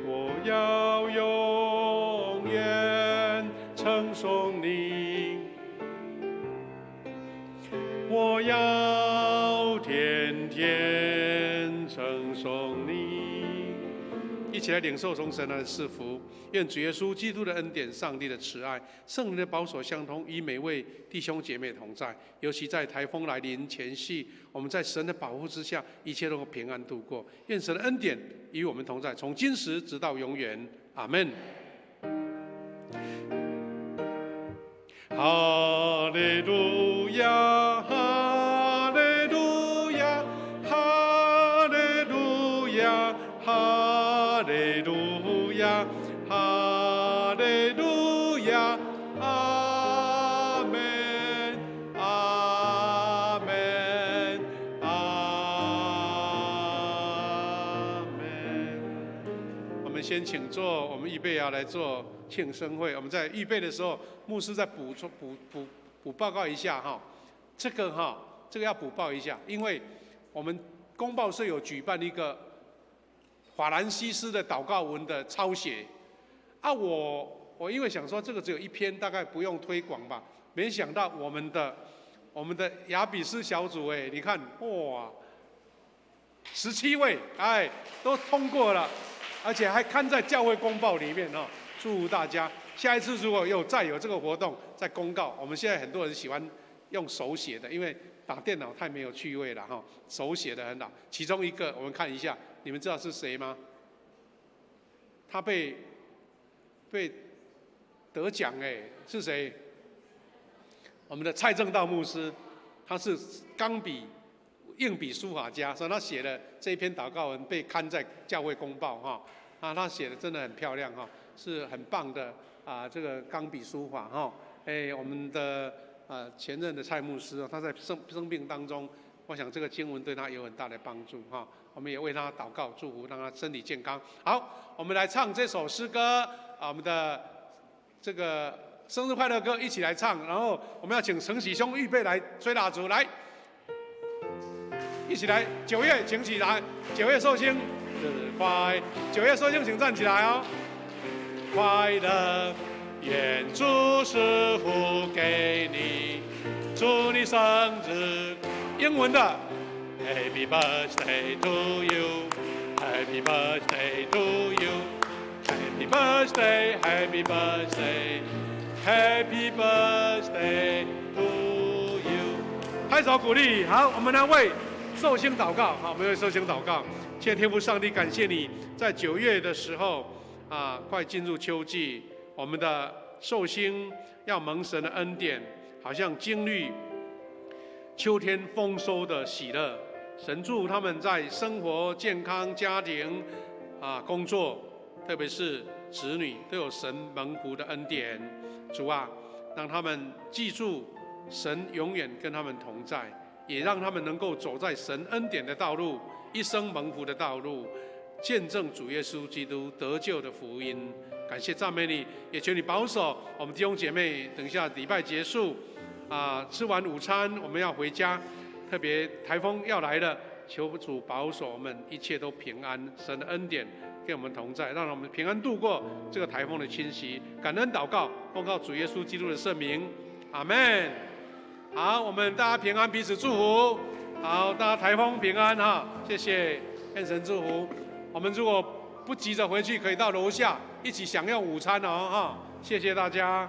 我要永远称颂你，我要天天称颂你。一起来领受从神来的赐福，愿主耶稣基督的恩典、上帝的慈爱、圣灵的保守相通，与每位弟兄姐妹同在。尤其在台风来临前夕，我们在神的保护之下，一切都平安度过。愿神的恩典与我们同在，从今时直到永远。阿们。哈利路亚，哈利路亚，哈利路亚，哈利路亚，哈利路亚，阿门，阿门，阿门。我们先请坐，我们预备来做庆生会。我们在预备的时候，牧师再补报告一下这个要补报一下，因为我们公报社有举办一个法兰西斯的祷告文的抄写我因为想说这个只有1篇，大概不用推广吧，没想到我们的雅比斯小组你看哇，17位都通过了，而且还刊在教会公报里面祝福大家。下一次如果再有这个活动，再公告。我们现在很多人喜欢用手写的，因为打电脑太没有趣味了手写的很好。其中一个我们看一下，你们知道是谁吗？他被得奖是谁？我们的蔡正道牧师，他是钢笔硬笔书法家，所以他写了这一篇祷告文，被刊在教会公报他写的真的很漂亮是很棒的这个钢笔书法我们的前任的蔡牧师他在生病当中，我想这个经文对他有很大的帮助我们也为他祷告祝福，让他身体健康。好，我们来唱这首诗歌我们的这个生日快乐歌一起来唱，然后我们要请承喜兄预备来吹蜡烛，来一起来。9月请起来，9月寿星日快，9月寿星请站起来快乐，愿主赐福给你，祝你生日。英文的 Happy birthday to you, Happy birthday to you, Happy birthday, Happy birthday, Happy birthday to you。拍手鼓励。好，我们来为寿星祷告。好，我们为寿星祷告。谢天父上帝，感谢你在9月的时候快进入秋季，我们的寿星要蒙神的恩典，好像经历秋天丰收的喜乐。神祝他们在生活、健康、家庭工作，特别是子女都有神蒙福的恩典。主啊，让他们记住神永远跟他们同在，也让他们能够走在神恩典的道路，一生蒙福的道路，见证主耶稣基督得救的福音。感谢赞美你，也求你保守我们弟兄姐妹。等一下礼拜结束吃完午餐我们要回家，特别台风要来了，求主保守我们一切都平安，神的恩典跟我们同在，让我们平安度过这个台风的侵袭。感恩祷告，奉靠主耶稣基督的圣名，阿们。好，我们大家平安，彼此祝福。好，大家台风平安哈，谢谢，愿神祝福。我们如果不急着回去，可以到楼下一起享用午餐哦哈，谢谢大家。